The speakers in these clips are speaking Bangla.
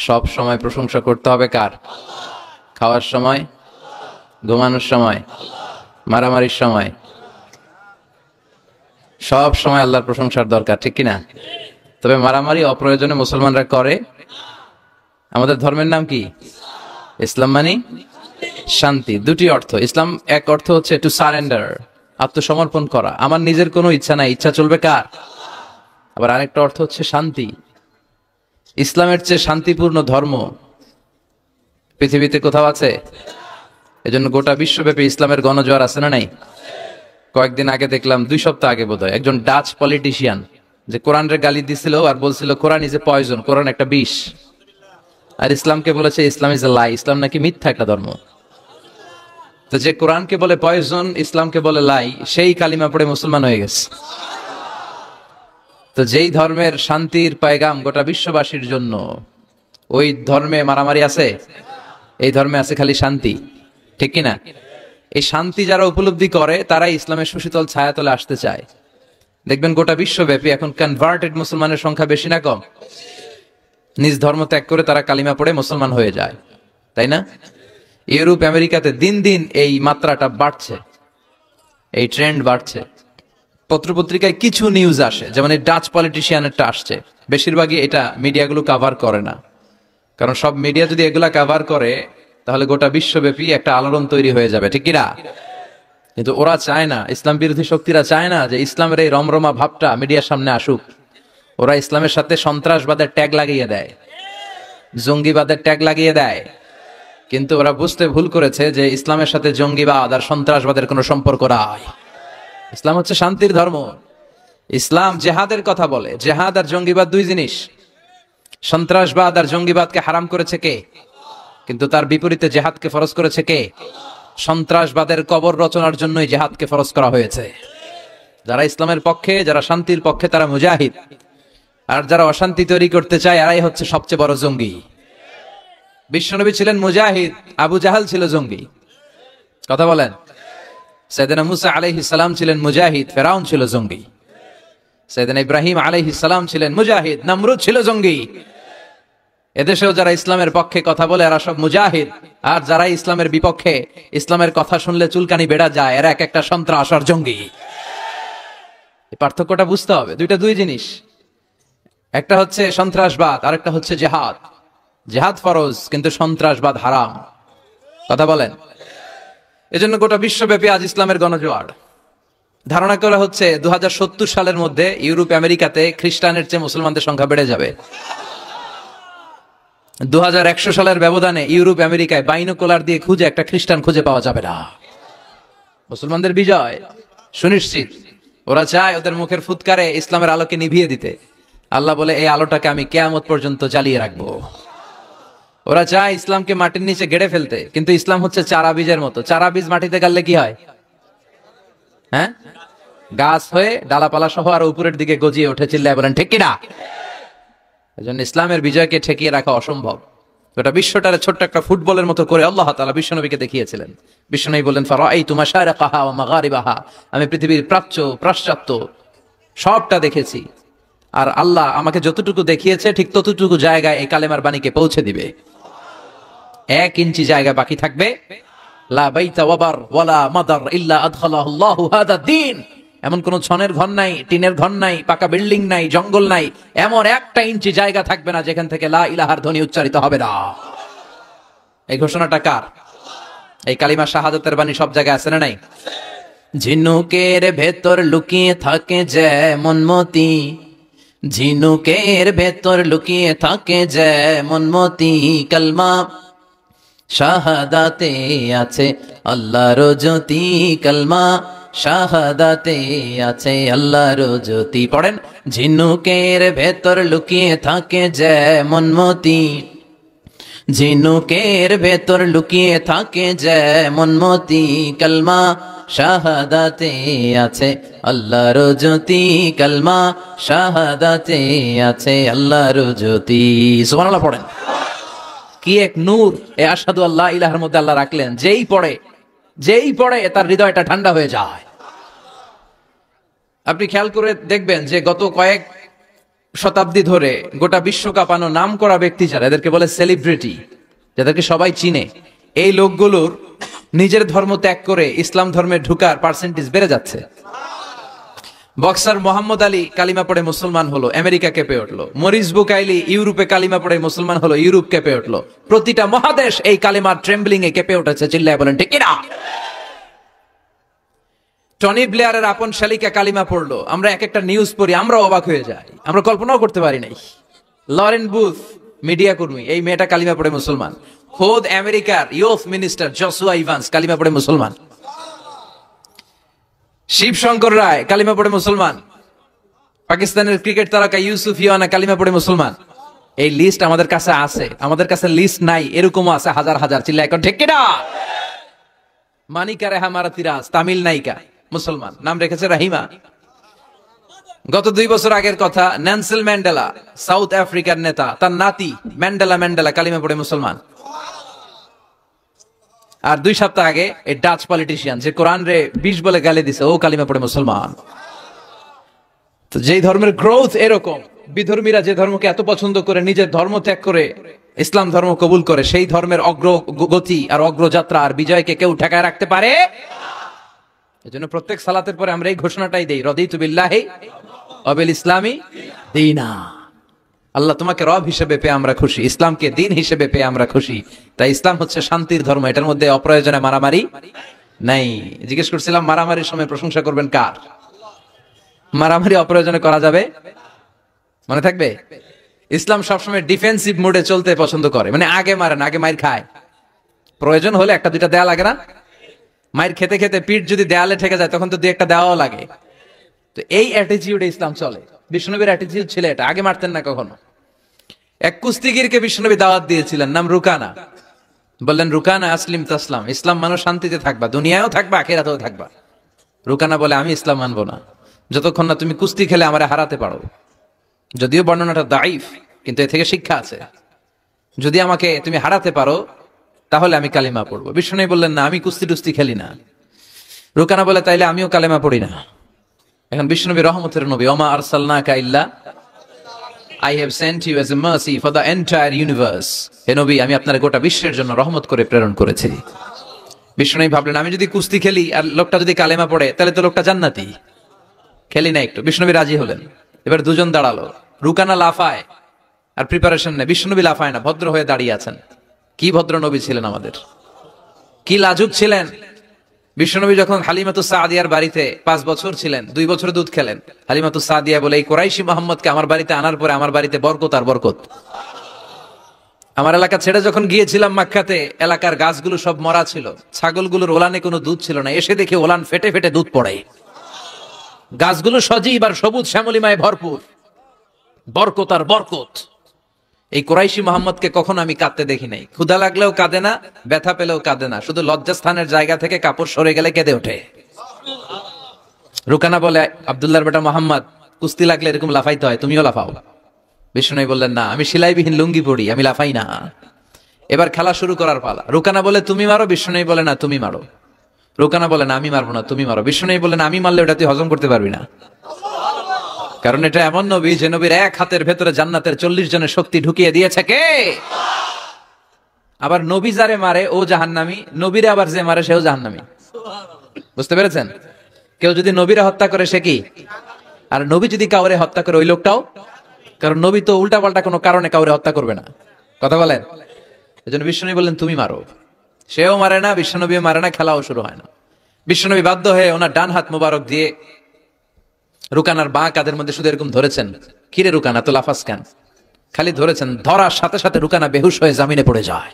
সব সময় প্রশংসা করতে হবে কার? খাওয়ার সময়, ঘুমানোর সময়, মারামারির সময়, সব সময় আল্লাহর প্রশংসার দরকার, ঠিক কিনা? তবে মারামারি অপ্রয়োজনে মুসলমানরা করে। আমাদের ধর্মের নাম কি? ইসলাম মানে শান্তি। দুটি অর্থ ইসলাম, এক অর্থ হচ্ছে টু সারেন্ডার, আত্মসমর্পণ করা, আমার নিজের কোনো ইচ্ছা নাই, ইচ্ছা চলবে কার? আবার আরেকটা অর্থ হচ্ছে শান্তি। ইসলামের চেয়ে শান্তিপূর্ণ ধর্ম পৃথিবীতে কোথাও আছে? এজন্য গোটা বিশ্বব্যাপী ইসলামের গণজোয়ার আছে না নাই? কয়েকদিন আগে দেখলাম, 2 সপ্তাহ আগে বোধহয়, একজন ডাচ পলিটিশিয়ান যে কোরআনের গালি দিছিল আর বলছিল কোরআন ইজ এ পয়জন, কোরআন একটা বিষ। আর ইসলামকে বলেছে ইসলাম ইজ এ লাই, ইসলাম নাকি মিথ্যা একটা ধর্ম। তো যে কোরআনকে বলে পয়জন, ইসলামকে বলে লাই, সেই কালিমা পড়ে মুসলমান হয়ে গেছে। তো যেই ধর্মের শান্তির পয়গাম গোটা বিশ্ববাসীর জন্য, ওই ধর্মে মারামারি আছে? এই ধর্মে আছে খালি শান্তি, ঠিক কিনা? এই শান্তি যারা উপলব্ধি করে তারাই ইসলামের সুশীতল ছায়াতলে আসতে চায়। দেখবেন গোটা বিশ্বব্যাপী এখন কনভার্টেড মুসলমানের সংখ্যা বেশি না কম? নিজ ধর্ম ত্যাগ করে তারা কালিমা পড়ে মুসলমান হয়ে যায়, তাই না? ইউরোপ আমেরিকাতে দিন দিন এই মাত্রাটা বাড়ছে, এই ট্রেন্ড বাড়ছে। পত্রপত্রিকায় কিছু নিউজ আসে, যেমন এই ডাচ পলিটিশিয়ানেরটা আসছে, বেশিরভাগই এটা মিডিয়াগুলো কভার করে না। কারণ সব মিডিয়া যদি এগুলা কভার করে তাহলে গোটা বিশ্বব্যাপী একটা আলোড়ন তৈরি হয়ে যাবে, ঠিক কিনা? কিন্তু ওরা চায় না, ইসলাম বিরোধী শক্তিরা চায় না যে ইসলামের এই রমরমা ভাবটা মিডিয়ার সামনে আসুক। ওরা ইসলামের সাথে সন্ত্রাসবাদের ট্যাগ লাগিয়ে দেয়, জঙ্গিবাদের ট্যাগ লাগিয়ে দেয়। কিন্তু ওরা বুঝতে ভুল করেছে যে ইসলামের সাথে জঙ্গিবাদ আর সন্ত্রাসবাদের কোনো সম্পর্ক নাই। ইসলাম হচ্ছে শান্তির ধর্ম। ইসলাম জেহাদের কথা বলে। জেহাদ আর জঙ্গিবাদ দুই জিনিস। সন্ত্রাসবাদ আর জঙ্গিবাদকে হারাম করেছে কে? কিন্তু তার বিপরীতে জেহাদকে ফরজ করেছে কে? সন্ত্রাসবাদের কবর রচনার জন্যই জেহাদকে ফরজ করা হয়েছে। যারা ইসলামের পক্ষে, যারা শান্তির পক্ষে, তারা মুজাহিদ। আর যারা অশান্তি তৈরি করতে চায় এরাই হচ্ছে সবচেয়ে বড় জঙ্গি। বিশ্বনবী ছিলেন মুজাহিদ, আবু জাহাল ছিল জঙ্গি। কথা বলেন। সাইয়েদনা মুসা আলাইহিস সালাম ছিলেন মুজাহিদ, ফেরাউন ছিল জঙ্গি। সাইয়েদনা ইব্রাহিম আলাইহিস সালাম ছিলেন মুজাহিদ, নমরুদ ছিল জঙ্গি। এদেশেও যারা ইসলামের পক্ষে কথা বলে এরা সব মুজাহিদ, আর যারা ইসলামের বিপক্ষে, ইসলামের কথা শুনলে চুলকানি বেড়া যায়, এরা এক একটা সন্ত্রাস আর জঙ্গি। এই পার্থক্যটা বুঝতে হবে। দুইটা দুই জিনিস। একটা হচ্ছে সন্ত্রাসবাদ, আর একটা হচ্ছে জেহাদ। জেহাদ ফরজ, কিন্তু সন্ত্রাসবাদ হারাম। কথা বলেন। এজন্য গোটা বিশ্বব্যাপী আজ ইসলামের গণজোয়ার। ধারণা করা হচ্ছে 2070 সালের মধ্যে ইউরোপ আমেরিকাতে খ্রিস্টানের চেয়ে মুসলমানদের সংখ্যা বেড়ে যাবে। 2100 সালের ব্যবধানে ইউরোপ আমেরিকায় বাইনোকুলার দিয়ে খুঁজে একটা খ্রিস্টান খুঁজে পাওয়া যাবে না। মুসলমানদের বিজয় সুনিশ্চিত। ওরা চায় ওদের মুখের ফুৎকারে ইসলামের আলোকে নিভিয়ে দিতে। আল্লাহ বলে, এই আলোটাকে আমি কিয়ামত পর্যন্ত জ্বালিয়ে রাখবো। ওরা চায় ইসলামকে মাটির নিচে গেড়ে ফেলতে, কিন্তু ইসলাম হচ্ছে চারা বীজের মতো। চারা বীজ মাটিতে গাড়লে কি হয়? হ্যাঁ, গাছ হয়ে ডালাপালা সহ আর উপরের দিকে গজিয়ে ওঠে। চিল্লায় বলেন ঠিক কিনা? এজন্য ইসলামের বিজয়কে ঠেকিয়ে রাখা অসম্ভব। গোটা বিশ্বটারে ছোট্ট একটা ফুটবলের মতো করে আল্লাহ তাআলা বিশ্বনবীকে দেখিয়েছিলেন। বিশ্বনবী বলেন, ফারাআইতু মাশারিকাহা ওয়া মাগারিবাহা, আমি পৃথিবীর প্রাচ্য পাশ্চাত্য সবটা দেখেছি। আর আল্লাহ আমাকে যতটুকু দেখিয়েছে ঠিক ততটুকু জায়গায় এই কালেমার বাণীকে পৌঁছে দিবে। 1 ইঞ্চি জায়গা বাকি থাকবে। লা বাইতা ওয়াবার ওয়ালা মাদার ইল্লা আদখালাহুল্লাহু হাদা দ্বীন। এমন কোন ছনের ঘর নাই, টিনের ঘর নাই, পাকা বিল্ডিং নাই, জঙ্গল নাই, এমন 1টা ইঞ্চি জায়গা থাকবে না যেখান থেকে লা ইলাহার ধ্বনি উচ্চারিত হবে না। এই ঘোষণাটা কার? এই কালিমা শাহাদাতের বাণী সব জায়গায় আছে না নাই? ঝিনুকের ভেতর লুকিয়ে থাকে যেমন মতি, ঝিনুকের ভেতর লুকিয়ে থাকে যেমন মতি, কালমা শাহাদাতে আছে আল্লাহর জ্যোতি, কালমা শাহাদাতে আছে আল্লাহর জ্যোতি। পড়েন, ঝিনুকের ভেতর লুকিয়ে থাকে যেমন মতি, ঝিনুকের ভেতর লুকিয়ে থাকে যেমন মতি, কালমা শাহাদাতে আছে আল্লাহর জ্যোতি, কালমা শাহাদাতে আছে আল্লাহর জ্যোতি। সুবহানাল্লাহ পড়েন। কি এক নূর এ আশহাদু আল্লা ইলাহার মধ্যে আল্লাহ রাখলেন। যেই পড়ে তার হৃদয়টা ঠান্ডা হয়ে যায়। আপনি খেয়াল করে দেখবেন যে গত কয়েক শতাব্দী ধরে গোটা বিশ্ব কাঁপানো নাম করা ব্যক্তি যারা, এদেরকে বলে সেলিব্রিটি, যাদেরকে সবাই চিনে, এই লোকগুলোর নিজের ধর্ম ত্যাগ করে ইসলাম ধর্মে ঢুকার পার্সেন্টেজ বেড়ে যাচ্ছে। বক্সার মোহাম্মদ আলী কালিমা পড়ে মুসলমান হলো, আমেরিকা কেঁপে উঠলো। মরিস বুকাইলি ইউরোপে কালিমা পড়ে মুসলমান হলো, ইউরোপ কেঁপে উঠলো। প্রতিটা মহাদেশ এই কালিমার ট্রেম্বলিং এ কেঁপে উঠেছে। চিল্লায় বলেন ঠিক কিনা? টনি ব্লেয়ারের আপন শালিকা কালিমা পড়লো। আমরা এক একটা নিউজ পড়ি, আমরা অবাক হয়ে যাই, আমরা কল্পনাও করতে পারি নাই। লরেন বুথ মিডিয়া কর্মী, এই মেয়েটা কালিমা পড়ে মুসলমান। খোদ আমেরিকার ইউথ মিনিস্টার জসুয়া ইভান্স কালিমা পড়ে মুসলমান। শিবশঙ্কর রায় কালিমা পড়ে মুসলমান। পাকিস্তানের ক্রিকেট তারকা ইউসুফ ইয়ানা কালিমা পড়ে মুসলমান। এই লিস্ট আমাদের কাছে আছে, আমাদের কাছে লিস্ট নাই এরকমও আছে হাজার হাজার। চিল্লা এখন ঠিক কিনা? মানিকা রেহা মারাতিরাজ তামিল নায়িকা, মুসলমান, নাম রেখেছে রাহিমা। গত 2 বছর আগের কথা, নেলসন ম্যান্ডেলা সাউথ আফ্রিকার নেতা, তার নাতি ম্যান্ডেলা কালিমা পড়ে মুসলমান। আর 2 সপ্তাহ আগে এই ডাচ পলিটিশিয়ান যে কোরআন রে 20 বলে গালি দিছে, ও কালিমা পড়ে মুসলমান। তো যেই ধর্মের গ্রোথ এরকম, বিধর্মীরা যে ধর্মকে এত পছন্দ করে নিজের ধর্ম ত্যাগ করে ইসলাম ধর্ম কবুল করে, সেই ধর্মের অগ্রগতি আর অগ্রযাত্রা আর বিজয়কে কেউ ঠেকায় রাখতে পারে? এজন্য প্রত্যেক সালাতের পরে আমরা এই ঘোষণাটাই দেই, রদিতু বিল্লাহি ওয়া বিল ইসলামি দীনা। আল্লাহ তোমাকে রব হিসেবে পেয়ে আমরা খুশি, ইসলামকে দিন হিসেবে পেয়ে আমরা খুশি। তাই ইসলাম হচ্ছে শান্তির ধর্ম, এটার মধ্যে অপ্রয়োজনে মারামারি নাই। জিজ্ঞেস করছিলাম মারামারির সময় প্রশংসা করবেন কার? মারামারি অপ্রয়োজনে করা যাবে? মনে থাকবে? ইসলাম সবসময় ডিফেন্সিভ মোডে চলতে পছন্দ করে, মানে আগে মারে না, আগে মাইর খায়। প্রয়োজন হলে একটা দুইটা দেয়া লাগে না? মাইর খেতে খেতে পিঠ যদি দেয়ালে ঠেকে যায় তখন তো 2-1টা দেওয়াও লাগে। তো এই অ্যাটিটিউডে ইসলাম চলে। বিষ্ণুনবীর অ্যাটিটিউড ছিল এটা, আগে মারতেন না কখনো। এক কুস্তিগিরকে বিষ্ণুনবী দাওয়াত দিয়েছিলেন, নাম রুকানা। বললেন রুকানা আসলিম তাসলাম, ইসলাম মানো শান্তিতে থাকবা, দুনিয়ায়ও থাকবা আখিরাতেও থাকবা। রুকানা বলে আমি ইসলাম মানবো না যতক্ষণ না তুমি কুস্তি খেলে আমারে হারাতে পারো। যদিও বর্ণনাটা দাইফ, কিন্তু এ থেকে শিক্ষা আছে। যদি আমাকে তুমি হারাতে পারো তাহলে আমি কালিমা পড়বো। বিষ্ণুনবী বললেন না, আমি কুস্তি টুস্তি খেলি না। রুকানা বলে তাইলে আমিও কালিমা পড়ি না। এখন বিষ্ণুনবী রহমতের নবী, ওমা আরসালনাকা ইল্লা I have sent you as a mercy for the entire universe. হে নবী, আমি আপনার গোটা বিশ্বের জন্য রহমত করে প্রেরণ করেছি। বিষ্ণুনবী ভাবলেন আমি যদি কুস্তি খেলি আর লোকটা যদি কালেমা পড়ে তাহলে তো লোকটা জান্নাতি, খেলি না একটু। বিষ্ণুনবী রাজি হলেন। এবার দুজন দাঁড়ালো, রুকানা লাফায় আর প্রিপারেশন নেই, বিষ্ণুনবী লাফায় না, ভদ্র হয়ে দাঁড়িয়ে আছেন। কি ভদ্র নবী ছিলেন আমাদের, কি লাজুক ছিলেন। বিশ্বনবী যখন হালিমাতুস সাদিয়ার বাড়িতে 5 বছর ছিলেন, 2 বছর দুধ খেলেন। হালিমাতুস সাদিয়া বলে এই কুরাইশি মুহাম্মদকে আমার বাড়িতে আনার পরে আমার বাড়িতে বরকত আর বরকত। আমার এলাকা ছেড়ে যখন গিয়েছিলাম মক্কাতে, এলাকার গাছগুলো সব মরা ছিল, ছাগলগুলোর ওলানে কোনো দুধ ছিল না। এসে দেখে ওলান ফেটে ফেটে দুধ পড়ে, গাছগুলো সজীব আর সবুজ শ্যামলিমায় ভরপুর, বরকত আর বরকত। এই কুরাইশি মুহাম্মদকে কখনো আমি কাঁদতে দেখি নাই। ক্ষুধা লাগলেও কাঁদে না, ব্যথা পেলেও কাঁদে না, শুধু লজ্জাস্থানের জায়গা থেকে কাপড় সরে গেলে কেঁদে ওঠে। রুকানা বলে আব্দুল্লাহর বেটা মোহাম্মদ, কুস্তি লাগলে এরকম লাফাইতে হয়, তুমিও লাফাও। বিষ্ণু বললেন না, আমি সেলাইবিহীন লুঙ্গি পড়ি, আমি লাফাই না। এবার খেলা শুরু করার পালা। রুকানা বলে তুমি মারো, বিষ্ণু বলে না তুমি মারো। রুকানা বলে না আমি মারবো না, তুমি মারো। বিষ্ণু বলে না আমি মারলে ওটা তুই হজম করতে পারবি না, কারণ এটা এমন নবী যে নবীর এক হাতের ভেতরে জান্নাতের 40 জনের শক্তি ঢুকিয়ে দিয়েছে কে? আবার নবী যারে মারে ও জাহান্নামী, নবীরে আবার যে মারে সেও জাহান্নামী। বুঝতে পেরেছেন? কেউ যদি নবীরে হত্যা করে সে কি? আর নবী যদি কাউরে হত্যা করে ওই লোকটাও, কারণ নবী তো উল্টাপাল্টা কোনো কারণে কাউরে হত্যা করবে না। কথা বলেন? এজন্য বিষ্ণুনবী বললেন তুমি মারো। সেও মারে না, বিষ্ণুনবীও মারে না, খেলাও শুরু হয় না। বিষ্ণুনবী বাধ্য হয়ে ওনার ডান হাত মোবারক দিয়ে রুকানার বাঁ কাঁধের মধ্যে শুধু এরকম ধরেছেন। কিরে রুকানা তো লাফাস কেন? খালি ধরেছেন, ধরার সাথে সাথে রুকানা বেহুশ হয়ে জামিনে পড়ে যায়।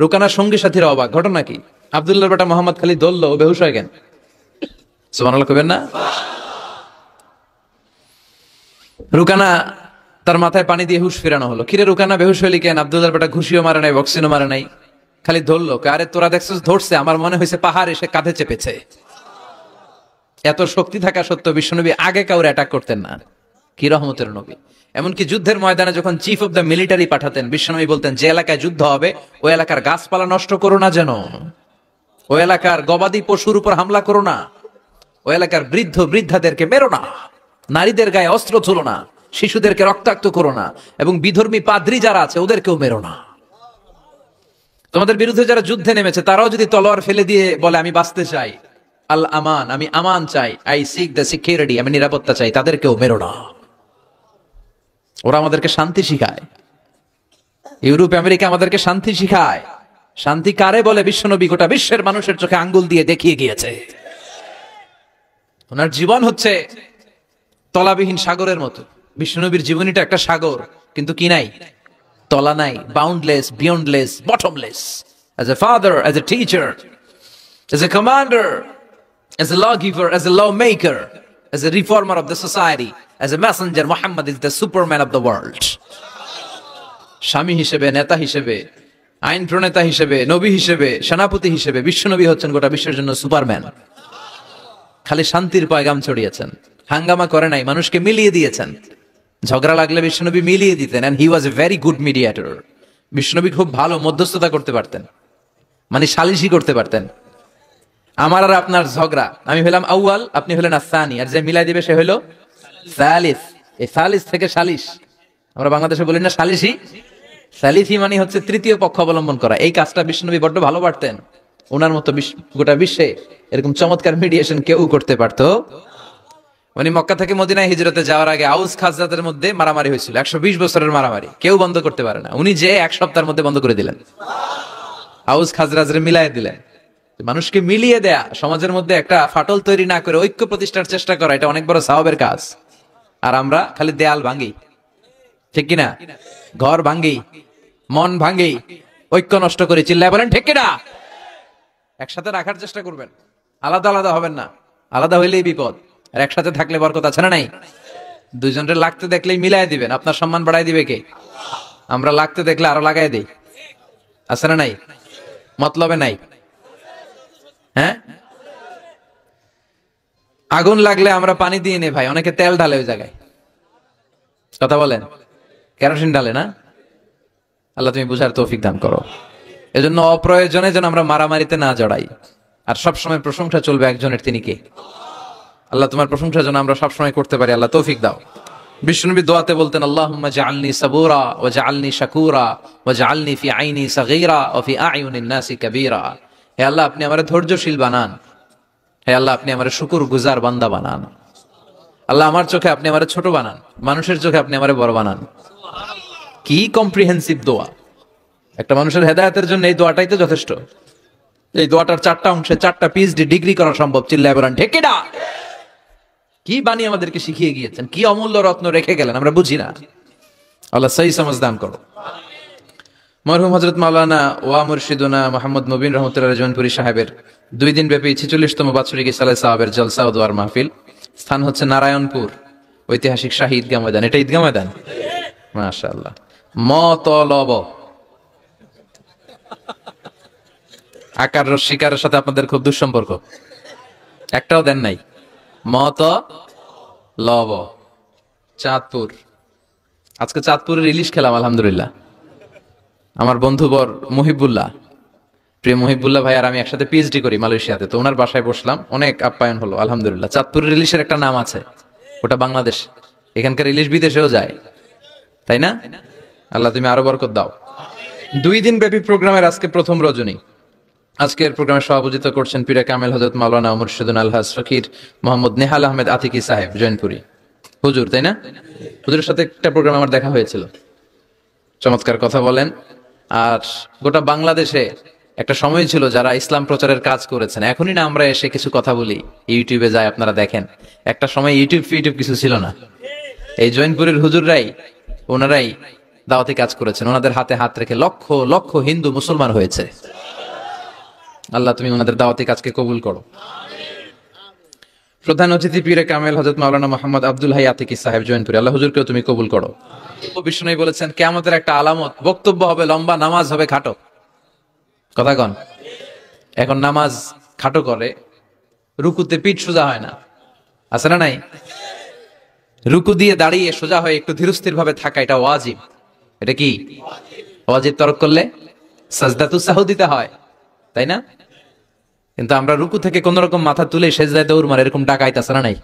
রুকানার সঙ্গী সাথীরা অবাক, ঘটনা কি? আব্দুল্লাহর বেটা মোহাম্মদ খালি দললো, ও বেহুশ হয়ে গেল। সুবহানাল্লাহ কইবেন না? রুকানা তার মাথায় পানি দিয়ে হুশ ফেরানো হলো। কিরে রুকানা বেহুশ হইলি কেন? আব্দুল্লাহর বেটা ঘুষিও মারে নাই, বক্সিনও মারে নাই, খালি ধরলো। আরে তোরা দেখছিস ধরছে, আমার মনে হয়েছে পাহাড় এসে কাঁধে চেপেছে। এত শক্তি থাকা সত্ত্বেও বিশ্বনবী আগে কাউরে অ্যাটাক করতেন না। কি রহমতের নবী! এমনকি যুদ্ধের ময়দানে যখন চিফ অফ দ্য মিলিটারি পাঠাতেন, বিশ্বনবী বলতেন যে এলাকায় যুদ্ধ হবে ওই এলাকার গাছপালা নষ্ট করো না, যেন ওই এলাকার গবাদি পশুর উপর হামলা করো না, ওই এলাকার বৃদ্ধ বৃদ্ধাদেরকে মেরো না। নারীদের গায়ে অস্ত্র তুলো না, শিশুদেরকে রক্তাক্ত করো না, এবং বিধর্মী পাদ্রী যারা আছে ওদেরকেও মেরো না। তোমাদের বিরুদ্ধে যারা যুদ্ধে নেমেছে তারাও যদি তলোয়ার ফেলে দিয়ে বলে আমি বাঁচতে চাই, আল আমান, আমি আমান চাই, আই সিক দ্য সিকিউরিটি, আমি নিরাপত্তা চাই, তাদেরকেও মেরো না। ওরা আমাদেরকে শান্তি শিখায়, ইউরোপ আমেরিকা আমাদেরকে শান্তি শিখায়। শান্তি কারে বলে বিশ্বনবী গোটা বিশ্বের মানুষের চোখে আঙ্গুল দিয়ে দেখিয়ে গিয়েছে। ওনার জীবন হচ্ছে তলাবিহীন সাগরের মতো। বিশ্বনবীর জীবনীটা একটা সাগর, কিন্তু কি নাই? তলা নাই, boundless, beyondless, bottomless. As a father, as a teacher, as a commander, as a lawgiver, as a lawmaker, as a reformer of the society, as a messenger, Muhammad is the superman of the world. স্বামী হিসেবে, নেতা হিসেবে, আইন প্রণেতা হিসেবে, নবী হিসেবে, সেনাপতি হিসেবে বিশ্বনবী হচ্ছেন গোটা বিশ্বের জন্য সুপারম্যান। খালি শান্তির পয়গাম ছড়িয়েছেন, হাঙ্গামা করে নাই, মানুষকে মিলিয়ে দিয়েছেন। ঝগড়া লাগলে বিশ্বনবী মিলিয়ে দিতেন, and he was a very good mediator. বিশ্বনবী খুব ভালো মধ্যস্থতা করতে পারতেন, মানে সালিশি করতে পারতেন। আমার আর আপনার ঝগড়া, আমি হলাম আউয়াল, আপনি হলেন আসানি, আর যে মিলাই দিবে সে হলো সালিস। এই সালিস থেকে সালিশ, আমরা বাংলাদেশে বলি না সালিসি, সালিসি মানে হচ্ছে তৃতীয় পক্ষ অবলম্বন করা। এই কাজটা বিশ্বনবী বড্ড ভালো পারতেন। ওনার মতো গোটা বিশ্বে এরকম চমৎকার মিডিয়েশন কেউ করতে পারতো। উনি মক্কা থেকে মদিনায় হিজরতে যাওয়ার আগে আউস খাজরাতের মধ্যে মারামারি হয়েছিল, 120 বছরের মারামারি, কেউ বন্ধ করতে পারে না। উনি যে 1 সপ্তাহের মধ্যে বন্ধ করে দিলেন, আউস খাজরাজরে মিলাই দিলেন। মানুষকে মিলিয়ে দেয়া, সমাজের মধ্যে একটা ফাটল তৈরি না করে ঐক্য প্রতিষ্ঠার চেষ্টা করা, এটা অনেক বড় সাওয়াবের কাজ। আর আমরা খালি দেয়াল ভাঙি, ঠিক কিনা? ঘর ভাঙি, মন ভাঙি, ঐক্য নষ্ট করি, চিল্লায় বলেন ঠিক কিনা? একসাথে রাখার চেষ্টা করবেন, আলাদা আলাদা হবেন না। আলাদা হইলেই বিপদ, আর একসাথে থাকলে বরকত আছে না নাই? দুইজনের লাগতে দেখলেই মিলাই দিবেন, আপনার সম্মান বাড়াই দিবে কে? আমরা লাগতে দেখলে আরো লাগাই দিই, আছে না নাই? মতলবে নাই। হ্যাঁ, আগুন লাগলে আমরা পানি দিয়ে নেই ভাই, অনেকে তেল ঢালে ওই জায়গায়, কথা বলেন, কেরোসিন ঢালে না। আল্লাহ তুমি বুঝার তৌফিক দান করো। এজন্য অপ্রয়োজনে যেন আমরা মারামারিতে না জড়াই। আর সবসময় প্রশংসা চলবে একজনের, তিনি কে? আল্লাহ তোমার প্রশংসা যেন আমরা সবসময় করতে পারি, আল্লাহ তৌফিক দাও। বিশ্বনবী দোয়াতে বলতেন, আল্লাহুম্মা জাআলনি সাবুরা ওয়া জাআলনি শাকুরা ওয়া জাআলনি ফি আইনি সাগীরা ওয়া ফি আ'য়ুনিন নাসি কাবীরা। হে আল্লাহ, আপনি আমারে ধৈর্যশীল বানান। হে আল্লাহ, আপনি আমারে শুকরগুজার বান্দা বানান। আল্লাহ, আমার চোখে আপনি আমারে ছোট বানান, মানুষের চোখে আপনি আমারে বড় বানান। কি কম্প্রিহেন্সিভ দোয়া! একটা মানুষের হেদায়েতের জন্য এই দোয়াটাই তো যথেষ্ট। এই দোয়াটার 4টা অংশে 4টা পিএইচডি ডিগ্রি করা সম্ভব, চিল্লায় বলেন ঠিক কিনা? কি বাণী আমাদেরকে শিখিয়ে গিয়েছেন, কি অমূল্য রত্ন রেখে গেলেন, আমরা বুঝি না। আল্লাহ সহি সমঝ দান করো। মরহুম হযরত মাওলানা ওয়া মুর্শিদুনা মুহাম্মদ মুবিন রহমাতুল্লাহ জৌনপুরী সাহেবের 2 দিন ব্যাপী 46তম বাৎসরিক ইসালে সাহাবের জলসা ও দোয়ার মাহফিল। স্থান হচ্ছে নারায়ণপুর, ঐতিহাসিক শাহী ঈদগাহ ময়দান। এটা ঈদগাহ ময়দান, মাশাআল্লাহ। মতলব আকার রস্বীকারের সাথে আপনাদের খুব দুঃসম্পর্ক, একটাও দেন নাই। মতলব, চাঁদপুর। আজকে চাঁদপুরের ইলিশ খেলাম আলহামদুলিল্লাহ। আমার বন্ধুবর মহিবুল্লাহ, প্রিয় মহিবুল্লাহ ভাই আর আমি একসাথে পিএইচডি করি মালয়েশিয়াতে, তো ওনার বাসায় বসলাম, অনেক আপ্যায়ন হলো আলহামদুলিল্লাহ। চাঁদপুরের ইলিশের একটা নাম আছে, ওটা বাংলাদেশ, এখানকার ইলিশ বিদেশেও যায়, তাই না? আল্লাহ তুমি আরো বরকত দাও। 2 দিন ব্যাপী প্রোগ্রামের আজকে প্রথম রজনী। আজকের প্রোগ্রামে সভাপতিত্ব করছেন পীরে কামেল হযরত মাওলানা মুর্শিদুন আলহাজ ফকির মোহাম্মদ নেহাল আহমেদ আতিকি সাহেব জৈনপুরী হুজুর, তাই না? হুজুরের সাথে একটা প্রোগ্রাম আমার দেখা হয়েছিল, চমৎকার কথা বলেন। আর গোটা বাংলাদেশে একটা সময় ছিল যারা ইসলাম প্রচারের কাজ করেছেন। এখনই না আমরা এসে কিছু কথা বলি, ইউটিউবে যায়, আপনারা দেখেন। একটা সময় ইউটিউব কিছু ছিল না। এই জৈনপুরের হুজুররাই, ওনারাই দাওয়াতি কাজ করেছেন, ওনাদের হাতে হাত রেখে লক্ষ লক্ষ হিন্দু মুসলমান হয়েছে। আল্লাহ তুমি ওনাদের দাওয়াতি কাজকে কবুল করো। প্রধান অতিথি পীরে কামেল হযরত মাওলানা মুহাম্মদ আব্দুল হাই আতিকি সাহেব জৈনপুরী, আল্লাহ হুজুরকেও তুমি কবুল করো। বিষ্ণু বলেছেন কিয়ামতের একটা আলামত, বক্তব্য হবে লম্বা, নামাজ হবে খাটো। কথা কন, এখন নামাজ খাটো করে, রুকুতে পিঠ সোজা হয় না, আছে না নাই? রুকু দিয়ে দাঁড়িয়ে সোজা হয়ে একটু ধীরস্থির ভাবে থাকা, এটা ওয়াজিব। এটা কি ওয়াজিব? তরক করলে সাজদাতুস সাহু দিতে হয়, তাই না? কিন্তু আমরা রুকু থেকে কোন রকম মাথা তুলে সেজদায় দৌড় মারে, এরকম ডাকাইতে আছে না নাই?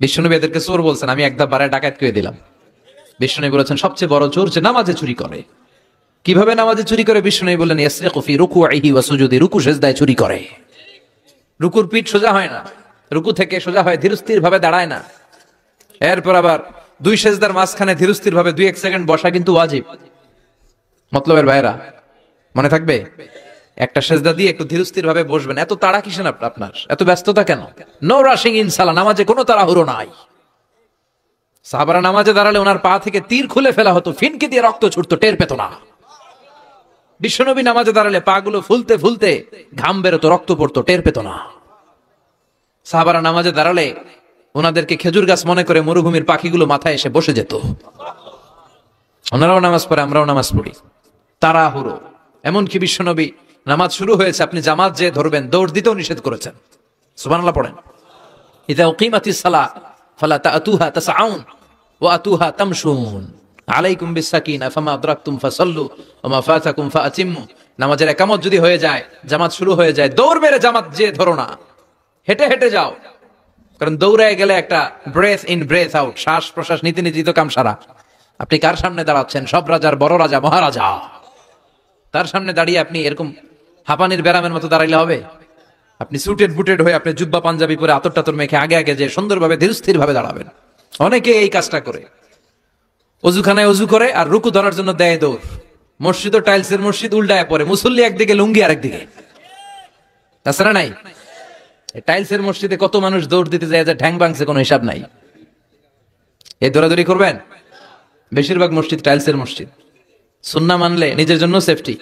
বিশ্বনবী এদেরকে চোর বলছেন, আমি একদম বারায় ডাকাত করে দিলাম। বিশ্বনবী বলেছেন সবচেয়ে বড় চোর যে নামাজে চুরি করে। কিভাবে নামাজে চুরি করে? বিশ্বনবী বললেন ইয়াসরিকু ফি রুকুইহি ওয়া সুজুদি, রুকু সিজদায় চুরি করে। রুকুর পিঠ সোজা হয় না, রুকু থেকে সোজা হয়, ধীরস্থির ভাবে দাঁড়ায় না। এরপর আবার দুই সেজদার মাঝখানে ধীরস্থির ভাবে 2-1 সেকেন্ড বসা কিন্তু ওয়াজিব। মতলবের ভাইরা মনে থাকবে, একটা সেজদা দিয়ে একটু ধীরস্থির ভাবে বসবেন। এত তাড়া কিসেন আপনার, এত ব্যস্ততা কেন? নো রাশিং ইন সালাহ, নামাজে কোনো তাড়াহুড়ো নাই। সাহাবারা নামাজে দাঁড়ালে ওনার পা থেকে তীর খুলে ফেলা হতো, ফিনকে দিয়ে রক্ত ছুটতো, টের পেত না। বিশ্বনবী নামাজে দাঁড়ালে পা গুলো ফুলতে ফুলতে ঘাম বেরোতো, রক্ত পড়তো, টের পেত না। সাহাবারা নামাজে দাঁড়ালে ওনাদেরকে খেজুর গাছ মনে করে মরুভূমির পাখিগুলো মাথায় এসে বসে যেত। ওনারাও নামাজ পড়ে, আমরাও নামাজ পড়ি, তাড়াহুড়ো। এমনকি বিশ্বনবী নামাজ শুরু হয়েছে, আপনি জামাত যে ধরবেন, দৌড় দিতেও নিষেধ করেছেন। সুবহানাল্লাহ পড়েন। ইযা উকিমাতিস সালাহ ফালা তা'তুহা তাসআউন ওয়া আতুহা তামশুন আলাইকুম বিসাকিনা ফামা আদরাকতুম ফাসাল্লু ওয়া মা ফাতাকুম ফাআতিমু। নামাজের ইকামত যদি হয়ে যায়, জামাত শুরু হয়ে যায়, দৌড় মেরে জামাত যে ধরো না, হেঁটে হেঁটে যাও। কারণ দৌড়ায় গেলে একটা ব্রেথ ইন ব্রেথ আউট, শ্বাস প্রশ্বাস নিতে নিতে তো কাম সারা। আপনি কার সামনে দাঁড়াচ্ছেন? সব রাজার বড় রাজা, মহারাজা। তার সামনে দাঁড়িয়ে আপনি এরকম হাঁপানির ব্যারামের মতো দাঁড়াইলে হবে? আপনি সুটেড বুটেড হয়ে, আপনি জুব্বা পাঞ্জাবি পরে আতর টাতর মেখে আগে আগে যে সুন্দরভাবে ধীরস্থির ভাবে দাঁড়াবেন। অনেকে এই কাজটা করে, অজুখানায় অজু করে আর রুকু ধরার জন্য দেয় দৌড়। মসজিদ ও টাইলসের মসজিদ, উল্টায় পরে মুসল্লি একদিকে, লুঙ্গি আরেকদিকে। তাছাড়া নাই, টাইলসের মসজিদে কত মানুষ দৌড় দিতে যায় যে ঠ্যাং ভাঙছে, কোনো হিসাব নাই। এই দৌড়াদৌড়ি করবেন? বেশিরভাগ মসজিদ টাইলসের মসজিদ। সুন্নাহ মানলে নিজের জন্য সেফটি,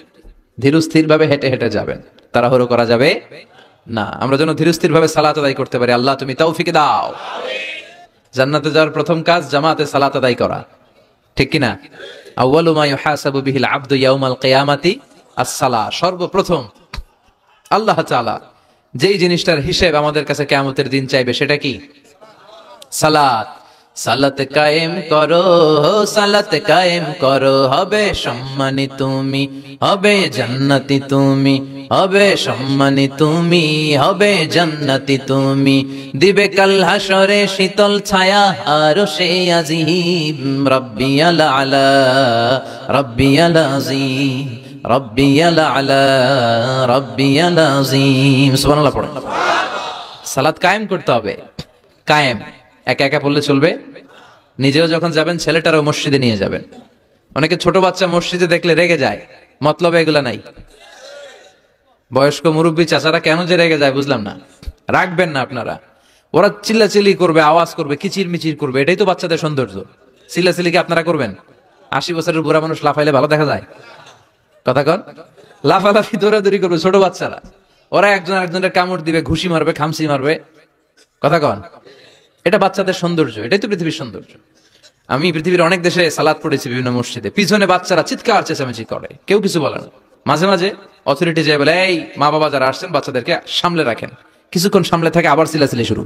ধীরস্থির ভাবে হেঁটে হেঁটে যাবেন, তাড়াহুড়ো করা যাবে না। আমরা যেন ধীরস্থির ভাবে সালাত আদায় করতে পারি, আল্লাহ তুমি তৌফিক দাও। জান্নাতে যাওয়ার প্রথম কাজ জামাতে সালাত আদায় করা, ঠিক কিনা? আউয়ালু মা ইউহাসাবু বিহিল আবদু ইয়াউমাল কিয়ামাতি আস-সালাহ। সর্বপ্রথম আল্লাহ তাআলা যেই জিনিসটার হিসেব আমাদের কাছে কিয়ামতের দিন চাইবে, সেটা কি? সালাত। সালাত কায়েম করো, সালাত কায়েম করো, হবে সম্মানী তুমি, হবে জান্নাতি তুমি, হবে সম্মানী তুমি, হবে জান্নাতি তুমি। দিবে কাল হাসরে শীতল ছায়া আরশে আজিম, রাব্বিয়াল আলা রাব্বিয়াল আযীম, রাব্বিয়াল আলা রাব্বিয়াল আযীম। সুবহানাল্লাহ পড়েন। সালাত কায়েম করতে হবে। কায়েম একা একা পড়লে চলবে? নিজেও যখন যাবেন, ছেলেটারও মসজিদে নিয়ে যাবেন। অনেকে ছোট বাচ্চা মসজিদে দেখলে রেগে যায়, মতলব এগুলা নাই। বয়স্ক মুরব্বী চাচারা কেন যে রেগে যায় বুঝলাম না। রাখবেন না আপনারা। ওরা চিল্লাচিল্লি করবে, আওয়াজ করবে, কিচির মিচির করবে, এটাই তো বাচ্চাদের সৌন্দর্য। চিল্লাচিল্লি কি আপনারা করবেন? 80 বছরের বুড়া মানুষ লাফাইলে ভালো দেখা যায়? কথা কন। লাফালাফি দৌড়াদৌড়ি করবে ছোট বাচ্চারা, ওরা একজন আরেকজনের কামড় দিবে, ঘুষি মারবে, খামসি মারবে। কথা কন। এটা বাচ্চাদের সৌন্দর্য, এটাই তো পৃথিবীর সৌন্দর্য। আমি পৃথিবীর অনেক দেশে সালাত পড়েছি, বিভিন্ন মসজিদে পিছনে বাচ্চারা চিৎকার চেঁচামেচি করে, কেউ কিছু বলে না। মাঝে মাঝে অথরিটি যায় বলে, এই মা বাবা যারা আসছেন বাচ্চাদেরকে সামলে রাখেন। কিছুক্ষণ সামলে থাকে, আবার চিল্লাচিল্লি শুরু।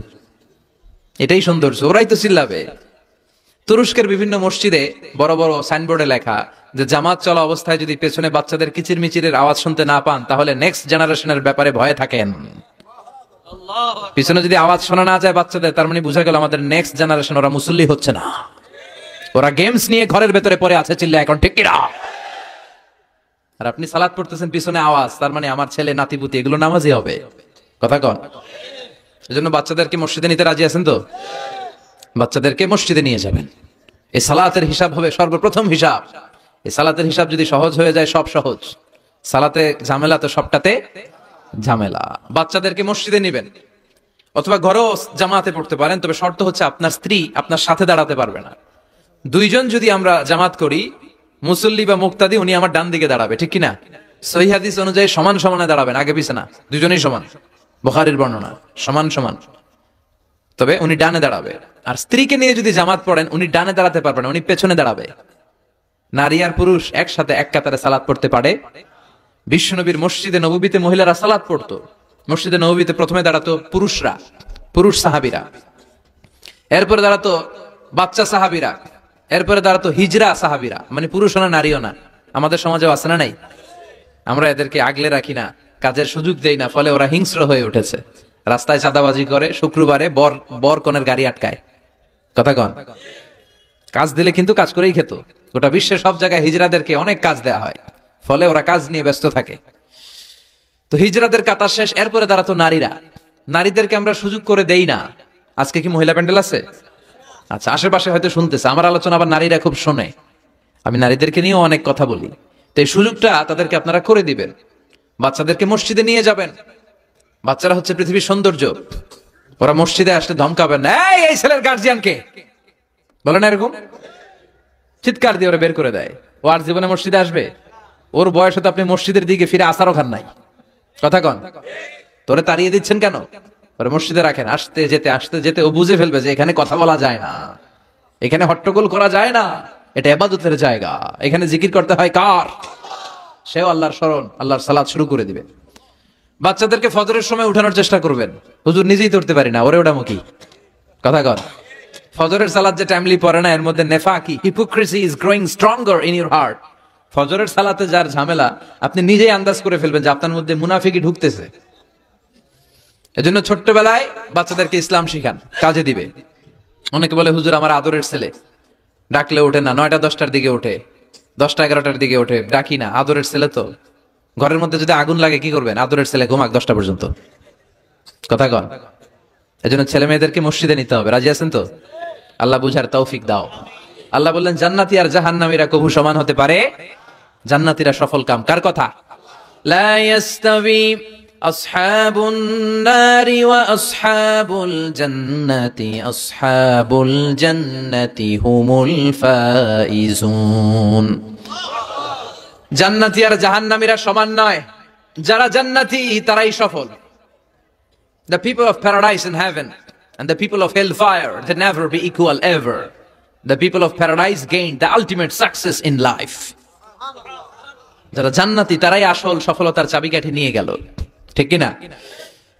এটাই সৌন্দর্য, ওরাই তো চিল্লাবে। তুরস্কের বিভিন্ন মসজিদে বড় বড় সাইনবোর্ডে লেখা যে জামাত চলা অবস্থায় যদি পেছনে বাচ্চাদের কিচির মিচিরের আওয়াজ শুনতে না পান, তাহলে নেক্সট জেনারেশনের ব্যাপারে ভয়ে থাকেন। পিছনে যদি আওয়াজ শোনা না যায় বাচ্চাদের, তার মানে বোঝা গেল আমাদের নেক্সট জেনারেশন ওরা মুসল্লি হচ্ছে না, ওরা গেমস নিয়ে ঘরের ভেতরে পড়ে আছে, চিল্লা এখন ঠিক কিনা? আর আপনি সালাত পড়তেছেন, পিছনে আওয়াজ, তার মানে আমার ছেলে নাতিপুতি এগুলো নামাজি হবে। কথা কন। এজন্য বাচ্চাদেরকে মসজিদে নিতে রাজি আছেন তো? বাচ্চাদেরকে মসজিদে নিয়ে যাবেন। এই সালাতের হিসাব হবে সর্বপ্রথম হিসাব। এই সালাতের হিসাব যদি সহজ হয়ে যায়, সব সহজ। সালাতে ঝামেলা তো সবটাতে ঝামেলা। বাচ্চাদেরকে মসজিদে নিবেন, অথবা ঘরেও জামাতে পড়তে পারেন, তবে শর্ত হচ্ছে আপনার স্ত্রী আপনার সাথে দাঁড়াতে পারবে না। দুইজন যদি আমরা জামাত করি, মুসল্লি বা মুক্তাদি, উনি আমার ডান দিকে দাঁড়াবে, ঠিক কিনা? সহিহ হাদিস অনুযায়ী সমান সমানে দাঁড়াবেন, আগে পিছে না, দুজনেই সমান। বুখারীর বর্ণনা, সমান সমান, তবে উনি ডানে দাঁড়াবে। আর স্ত্রীকে নিয়ে যদি জামাত পড়েন, উনি ডানে দাঁড়াতে পারবে না, উনি পেছনে দাঁড়াবে। নারী আর পুরুষ একসাথে এক কাতারে সালাত পড়তে পারে। বিশ্বনবীর মসজিদে নববীতে মহিলারা সালাত পড়তো। মসজিদে নববীতে প্রথমে দাঁড়াতো পুরুষরা, পুরুষ সাহাবীরা, এরপরে দাঁড়াতো বাচ্চা সাহাবীরা, এরপরে দাঁড়াতো হিজরা সাহাবীরা, মানে পুরুষও না নারীও না। আমাদের সমাজেও আছে না নাই? আমরা এদেরকে আগলে রাখি না, কাজের সুযোগ দেই না, ফলে ওরা হিংস্র হয়ে উঠেছে। রাস্তায় চাঁদাবাজি করে, শুক্রবারে বর কনের গাড়ি আটকায়, কথা কন। কাজ দিলে কিন্তু কাজ করেই খেত। গোটা বিশ্বের সব জায়গায় হিজড়াদেরকে অনেক কাজ দেয়া হয়, ফলে ওরা কাজ নিয়ে ব্যস্ত থাকে। তো হিজড়াদের কাতার শেষ, এরপরে তারা তো নারীরা, নারীদেরকে আমরা সুযোগ করে দেই না। আজকে কি মহিলা প্যান্ডেল আছে? আচ্ছা, আশেপাশে হয়তো শুনতেছে আমার আলোচনা, আবার নারীরা খুব শোনে। আমি নারীদেরকে নিয়েও অনেক কথা বলি, তো এই সুযোগটা তাদেরকে আপনারা করে দিবেন। বাচ্চাদেরকে মসজিদে নিয়ে যাবেন। বাচ্চারা হচ্ছে পৃথিবীর সৌন্দর্য। ওরা মসজিদে আসলে ধমকাবেন না, এই ছেলের গার্জিয়ানকে বলে না, এরকম চিৎকার দিয়ে ওরা বের করে দেয়। ও আর জীবনে মসজিদে আসবে? ওর বয়সে তো আপনি মসজিদের দিকে ফিরে আসারও খান নাই। কথা কন। তোরে তাড়িয়ে দিচ্ছেন কেন? ওরা মসজিদে রাখেন। আসতে যেতে ও বুঝে ফেলবে যে এখানে কথা বলা যায় না, এখানে হট্টগোল করা যায় না, এটা ইবাদতের জায়গা, এখানে জিকির করতে হয় কার? সেও আল্লাহর স্মরণ, আল্লাহর সালাত শুরু করে দিবে। বাচ্চাদেরকে ফজরের সময় উঠানোর চেষ্টা করবেন। হুজুর নিজেই ধরতে পারি না, ওরে ওঠামো কি? কথা কন। ফজরের সালাত যে টাইমলি পড়ে না, এর মধ্যে নেফাকি, hypocrisy is growing stronger in your heart. ফজরের সালাতে যার ঝামেলা, আপনি নিজেই আন্দাজ করে ফেলবেন যে আপনার মধ্যে মুনাফিকি ঢুকতেছে। এজন্য ছোট্টবেলায় বাচ্চাদেরকে ইসলাম শিখান, কাজে দিবে। অনেকে বলে হুজুর আমার আদরের ছেলে, ডাকলে ওঠে না, 9টা 10টার দিকে ওঠে, 10টা 11টার দিকে ওঠে, ডাকি না। আদরের ছেলে তো। ঘরের মধ্যে যদি আগুন লাগে কি করবেন? আদরের ছেলে ঘুমাক 10টা পর্যন্ত। কথা কন। এজন্য ছেলে মেয়েদেরকে মসজিদে নিতে হবে। রাজি আছেন তো? আল্লাহ বুঝার তৌফিক দাও। আল্লাহ বললেন জান্নাতি আর জাহান্নামীরা কবু সমান হতে পারে? জান্নাতীরা সফল কাম। কার কথা? লা ইয়াস্তাবি আসহাবুন নারি ওয়া আসহাবুল জান্নাতি হুমুল ফাইজুন। জান্নাতি আর জাহান্নামীরা সমান নয়। যারা জান্নাতি তারাই সফল। The people of paradise in heaven and the people of hellfire, they never be equal ever. The people of paradise gain the ultimate success in life. যারা জান্নাতি তারাই আসল সফলতার চাবিকাঠি নিয়ে গেল, ঠিক কি না?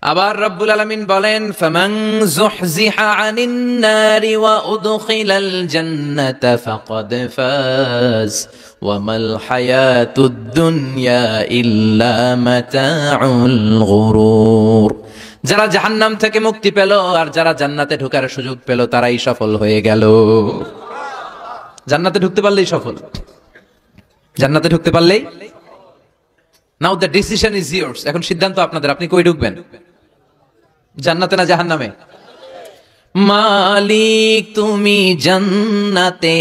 আবার রব্বুল আলামিন বলেন ফামান যুহজিহা আনিন নারি ওয়া উদখিলাল জান্নাতা ফাকাদ ফাজ ওয়া মাল হায়াতুদ দুনিয়া ইল্লা মাতাউল গুরুর। যারা জাহান্নাম থেকে মুক্তি পেল আর যারা জান্নাতে ঢোকার সুযোগ পেল তারাই সফল হয়ে গেল। জান্নাতে ঢুকতে পারলেই সফল। জান্নাতে ঢুকতে পারলেই। নাও দ্য ডিসিশন ইজ ইয়ার্স। এখন সিদ্ধান্ত আপনাদের, আপনি কই ঢুকবেন? জান্নাতে না জাহান্নামে? মালিক তুমি জান্নাতে,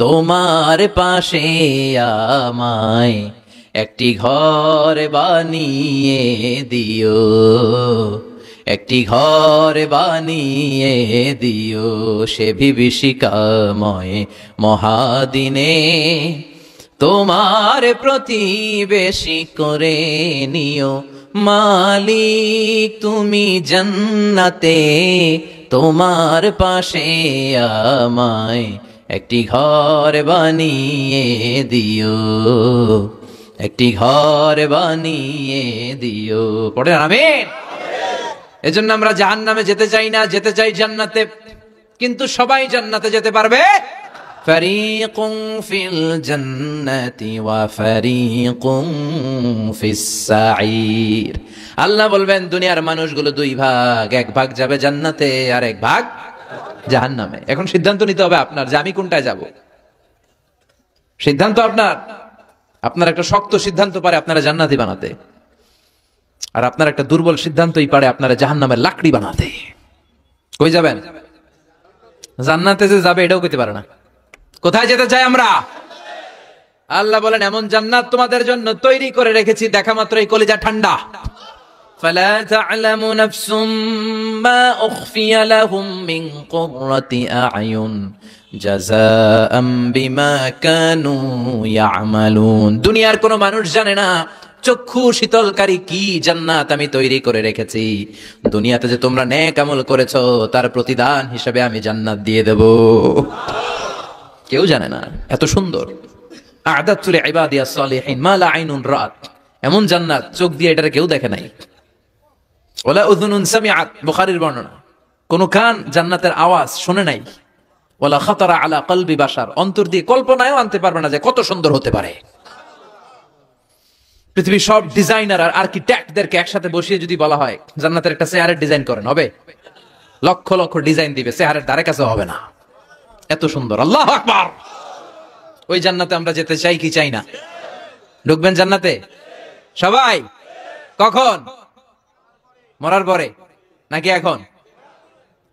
তোমার পাশে আমায় একটি ঘর বানিয়ে দিও, একটি ঘর বানিয়ে দিও সে বিভীষিকাময় মহাদিনে, তোমার প্রতিবেশী করে নিও। মালিক তুমি জান্নাতে, তোমার পাশে আমায় একটি ঘর বানিয়ে দিও, একটি ঘর বানিয়ে দিও। পড়ে আমিন। এজন্য আমরা জাহান্নামে যেতে চাই না, যেতে চাই জান্নাতে। কিন্তু সবাই জান্নাতে যেতে পারবে? ফারিকুন ফিল জান্নাতি ওয়া ফারিকুন ফিস সাঈর। আল্লাহ বলবেন দুনিয়ার মানুষগুলো দুই ভাগ, এক ভাগ যাবে জান্নাতে আর এক ভাগ জাহান্নামে। এখন সিদ্ধান্ত নিতে হবে আপনার যে আমি কোনটায় যাব। সিদ্ধান্ত আপনার। আপনার একটা শক্ত সিদ্ধান্ত পারে আপনারা জান্নাতি বানাতে, আর আপনার একটা দুর্বল সিদ্ধান্তই পারে আপনারা জাহান্নামের লাকড়ি বানাতে। কই যাবেন? জান্নাতে যে যাবে এটাও কইতে পারে না। কোথায় যেতে চাই আমরা? আল্লাহ বলেন এমন জান্নাত তোমাদের জন্য তৈরি করে রেখেছি, দেখা মাত্রই কলিজা ঠান্ডা। ফালা তা'লামু নাফসুম মা উখফিয়া লাহুম মিন কুররাতি আ'য়ুন জাযাআম বিমা কানু ইয়া'মালুন। দুনিয়ার কোনো মানুষ জানে না চক্ষু শীতলকারী কি জান্নাত আমি তৈরি করে রেখেছি। দুনিয়াতে যে তোমরা নেক আমল করেছো তার প্রতিদান হিসেবে আমি জান্নাত দিয়ে দেব। কেউ জানে না এত সুন্দর। আ'দাতু লিইবাদিয়াস সালিহিন মা লা আইনুন রাআত। এমন জান্নাত চোখ দিয়ে এটা কেউ দেখে নাই। ওয়ালা উযুনুন সামিআত, বুখারীর বর্ণনা। কোন কান জান্নাতের আওয়াজ শুনে নাই। ওয়ালা খাতারা আলা কলবি বাশার, অন্তর দিয়ে কল্পনায়ও আনতে পারবে না যে কত সুন্দর হতে পারে। পৃথিবীর সব ডিজাইনার আর আর্কিটেক্টদেরকে একসাথে বসিয়ে যদি বলা হয় জান্নাতের একটা চেয়ারের ডিজাইন করেন, হবে? লক্ষ লক্ষ ডিজাইন দিবে, চেহারের ধারে কাছে হবে না, এত সুন্দর। আল্লাহু আকবার। ওই জান্নাতে আমরা যেতে চাই কি চাই না? ঢুকবেন জান্নাতে সবাই? কখন? মরার পরে নাকি এখন?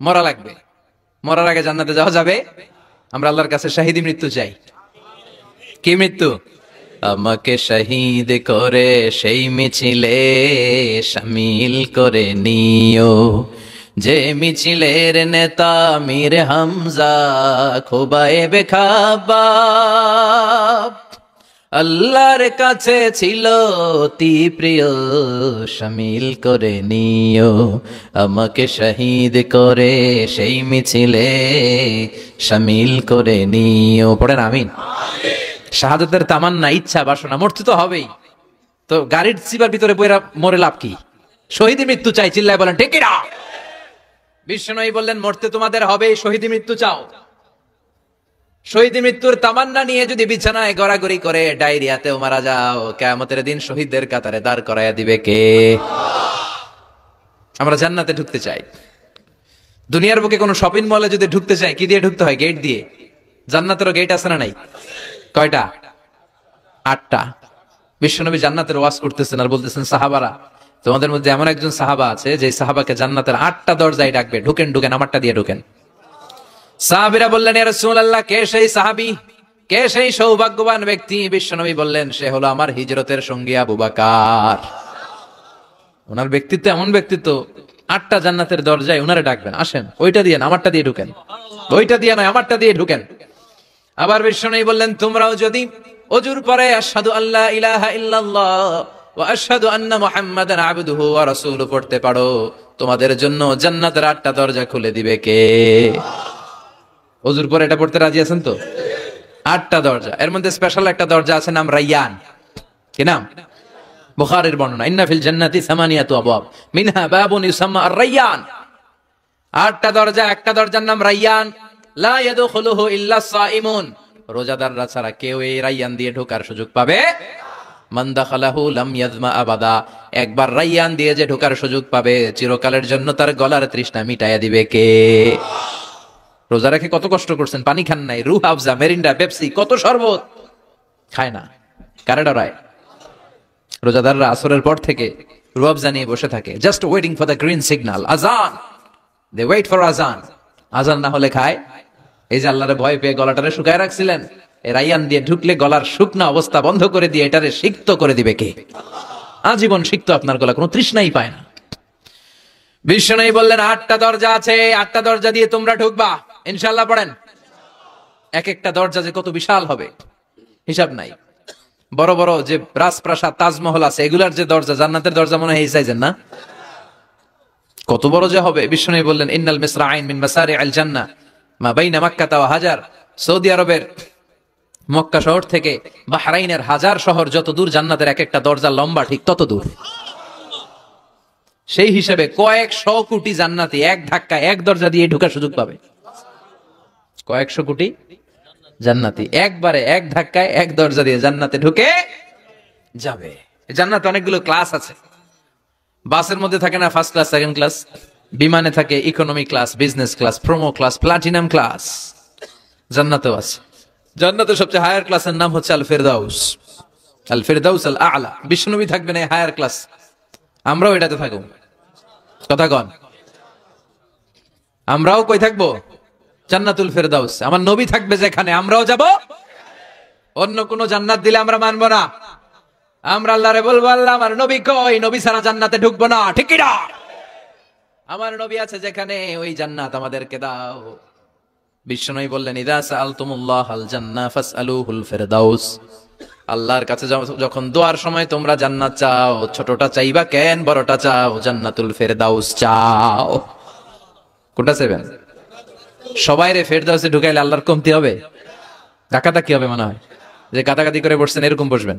মরা লাগবে, মরার আগে জান্নাতে যাওয়া যাবে? আমরা আল্লাহর কাছে শাহিদি মৃত্যু চাই। কি মৃত্যু? আমাকে শহীদ করে সেই মিছিলে শামিল করে নিও, যে মিছিলের নেতা মীর হামজা খোবায়েবে খাব্বাব। আল্লাহর কাছে ছিল অতি প্রিয়, শামিল করে নিও, আমাকে শহীদ করে সেই মিছিলে শামিল করে নিও। পড়েন আমিন। শাহাদাতের তামান্না, ইচ্ছা, বাসনা, মরতে তো হবেই, তো গাড়ির চিপার ভিতরে বইরা মরে লাভ কি? শহীদ মৃত্যু চাই, চিল্লায় বলেন ঠিক কিনা? বিশ্বনবী বললেন মরতে তোমাদের হবে, শহীদ মৃত্যু চাও। শহীদ মৃত্যুর তামান্না নিয়ে যদি বিছানায় গড়াগড়ি করে ডায়রিয়াতেও মারা যাও, কিয়ামতের দিন শহীদদের কাতারে দাঁড় করাইয়া দিবে কে? আমরা জান্নাতে ঢুকতে চাই। দুনিয়ার বুকে কোনো শপিং মলে যদি ঢুকতে চাই, কি দিয়ে ঢুকতে হয়? গেট দিয়ে। জান্নাতেরও গেট আছে না নাই? কয়টা? 8টা। বিশ্বনবী জান্নাতের ওয়াজ করতেছেন আর বলতেছেন, সাহাবারা, তোমাদের মধ্যে এমন একজন সাহাবা আছে যে সাহাবাকে জান্নাতের 8টা দরজায় ডাকবে, ঢুকেন ঢুকেন, আমারটা দিয়ে ঢুকেন। সাহাবীরা বললেন, ইয়া রাসূলুল্লাহ, কে সেই সাহাবী, কে সেই সৌভাগ্যবান ব্যক্তি? বিশ্বনবী বললেন, সে হলো আমার হিজরতের সঙ্গী আবু বকর। ওনার ব্যক্তিত্ব এমন ব্যক্তিত্ব, 8টা জান্নাতের দরজায় ওনারে ডাকবেন, আসেন ওইটা দিয়ে না আমারটা দিয়ে ঢুকেন, ওইটা দিয়ে নয় আমারটা দিয়ে ঢুকেন। আবার বিশ্বনবী বললেন, তোমরাও যদি ওযুর পরে আশহাদু আল্লা ইলাহা ইল্লাল্লাহ ওয়া আশহাদু আন্না মুহাম্মাদান আবদুহু ওয়া রাসূলুহু পড়তে পারো, তোমাদের জন্য জান্নাতের 8টা দরজা খুলে দিবে কে? ওযুর পরে এটা পড়তে রাজি আছেন তো? 8টা দরজা, এর মধ্যে স্পেশাল একটা দরজা আছে, নাম রায়্যান। কি নাম? বুখারীর বর্ণনা, ইন্না ফিল জান্নাতি সামানিয়াতু আবওয়াব মিনহা বাবুন ইউসাম্মা আর-রায়্যান। 8টা দরজা, একটা দরজার নাম রায়্যান। লা ইয়াদখুলুহু ইল্লা সাইমুন, রোজাদাররা ছাড়া কেউ এই রায়্যান দিয়ে ঢোকার সুযোগ পাবে? মান দাখালাহু লাম ইয়াযমা আবাদা, একবার রায়্যান দিয়ে যে ঢোকার সুযোগ পাবে, চিরকালের জন্য তার গলার তৃষ্ণা মিটাইয়া দিবে কে? রোজা রেখে কত কষ্ট করছেন, পানি খান নাই, রুহ আফজা, মেরিন্ডা, পেপসি, কত শরবত খায় না, কারে ডরায়? রোজাদাররা আসরের পর থেকে রুহ আফজা নিয়ে বসে থাকে, just waiting for the green signal, আজান। দে ওয়েট ফর আজান, আজান না হলে খায়। এই যে আল্লাহরে ভয় পেয়ে গলাটারে শুকায় রাখছিলেন, এই রায়্যান দিয়ে ঢুকলে গলার শুকনা অবস্থা বন্ধ করে দিয়ে এটারে সিক্ত করে দিবে কে? আজীবন সিক্ত, আপনার গলা কোনো তৃষ্ণাই পায় না। বিশ্বনবী বললেন, 8টা দরজা আছে, 8টা দরজা দিয়ে তোমরা ঢুকবা ইনশাআল্লাহ। পড়েন। এক একটা দরজা যে কত বিশাল হবে হিসাব নাই। বড় বড় যে রাজপ্রাসাদ, তাজমহল আছে, এগুলার যে দরজা, জান্নাতের দরজা মনে হয় এই সাইজের না? কত বড় যে হবে। বিশ্বনবী বললেন, ইন্নাল মিসরাইন মিন মাসারিআল জান্নাহ মা বাইনা মাক্কাহ ওয়া হাজার। সৌদি আরবের মক্কা শহর থেকে বাহরাইনের হাজার শহর যত দূর, জান্নাতের এক একটা দরজা লম্বা ঠিক তত দূর। সেই হিসেবে কয়েকশো কোটি জান্নাতি এক ধাক্কায় এক দরজা দিয়ে ঢোকার সুযোগ পাবে। কয়েকশো কোটি জান্নাতি একবারে এক ধাক্কায় এক দরজা দিয়ে জান্নাতে ঢুকে যাবে। জান্নাতে অনেকগুলো ক্লাস আছে। বাসের মধ্যে থাকে না ফার্স্ট ক্লাস, সেকেন্ড ক্লাস? বিমানে থাকে economy class, business class, promo class, platinum class. জান্নাতেও আছে। জান্নাতের সবচেয়ে হায়ার ক্লাসের নাম হচ্ছে আল ফিরদাউস। আল ফিরদাউস আল আ'লা। বিশ্বনবী থাকবেন এই হায়ার ক্লাস, আমরাও এটাতে থাকবো। কথা কন, আমরাও কই থাকবো? জান্নাতুল ফিরদাউস। আমার নবী থাকবে যেখানে, আমরাও যাব। অন্য কোন জান্নাত দিলে আমরা মানবো না। আমরা আল্লাহরে বলবো, আল্লাহ আমার নবী কই? নবী ছাড়া জান্নাতে ঢুকবো না, ঠিক কি না? আমার নবী আছে যেখানে, ওই জান্নাত আমাদেরকে দাও। বিশ্বনবী বললেন, ইযা সাআলতুমুল্লাহাল জান্নাহ ফাসআলুহুল ফিরদাউস। আল্লাহর কাছে যখন দোয়ার সময় তোমরা জান্নাত চাও, ছোটটা চাইবা কেন, বড়টা চাও, জান্নাতুল ফিরদাউস চাও। কোনটা চাইবেন? সবাই রে ফিরদাউসে ঢুকাইলে আল্লাহর কমতি হবে? কাকাতাকি হবে মনে হয়, যে কাতাকাতি করে বসছেন এরকম বসবেন।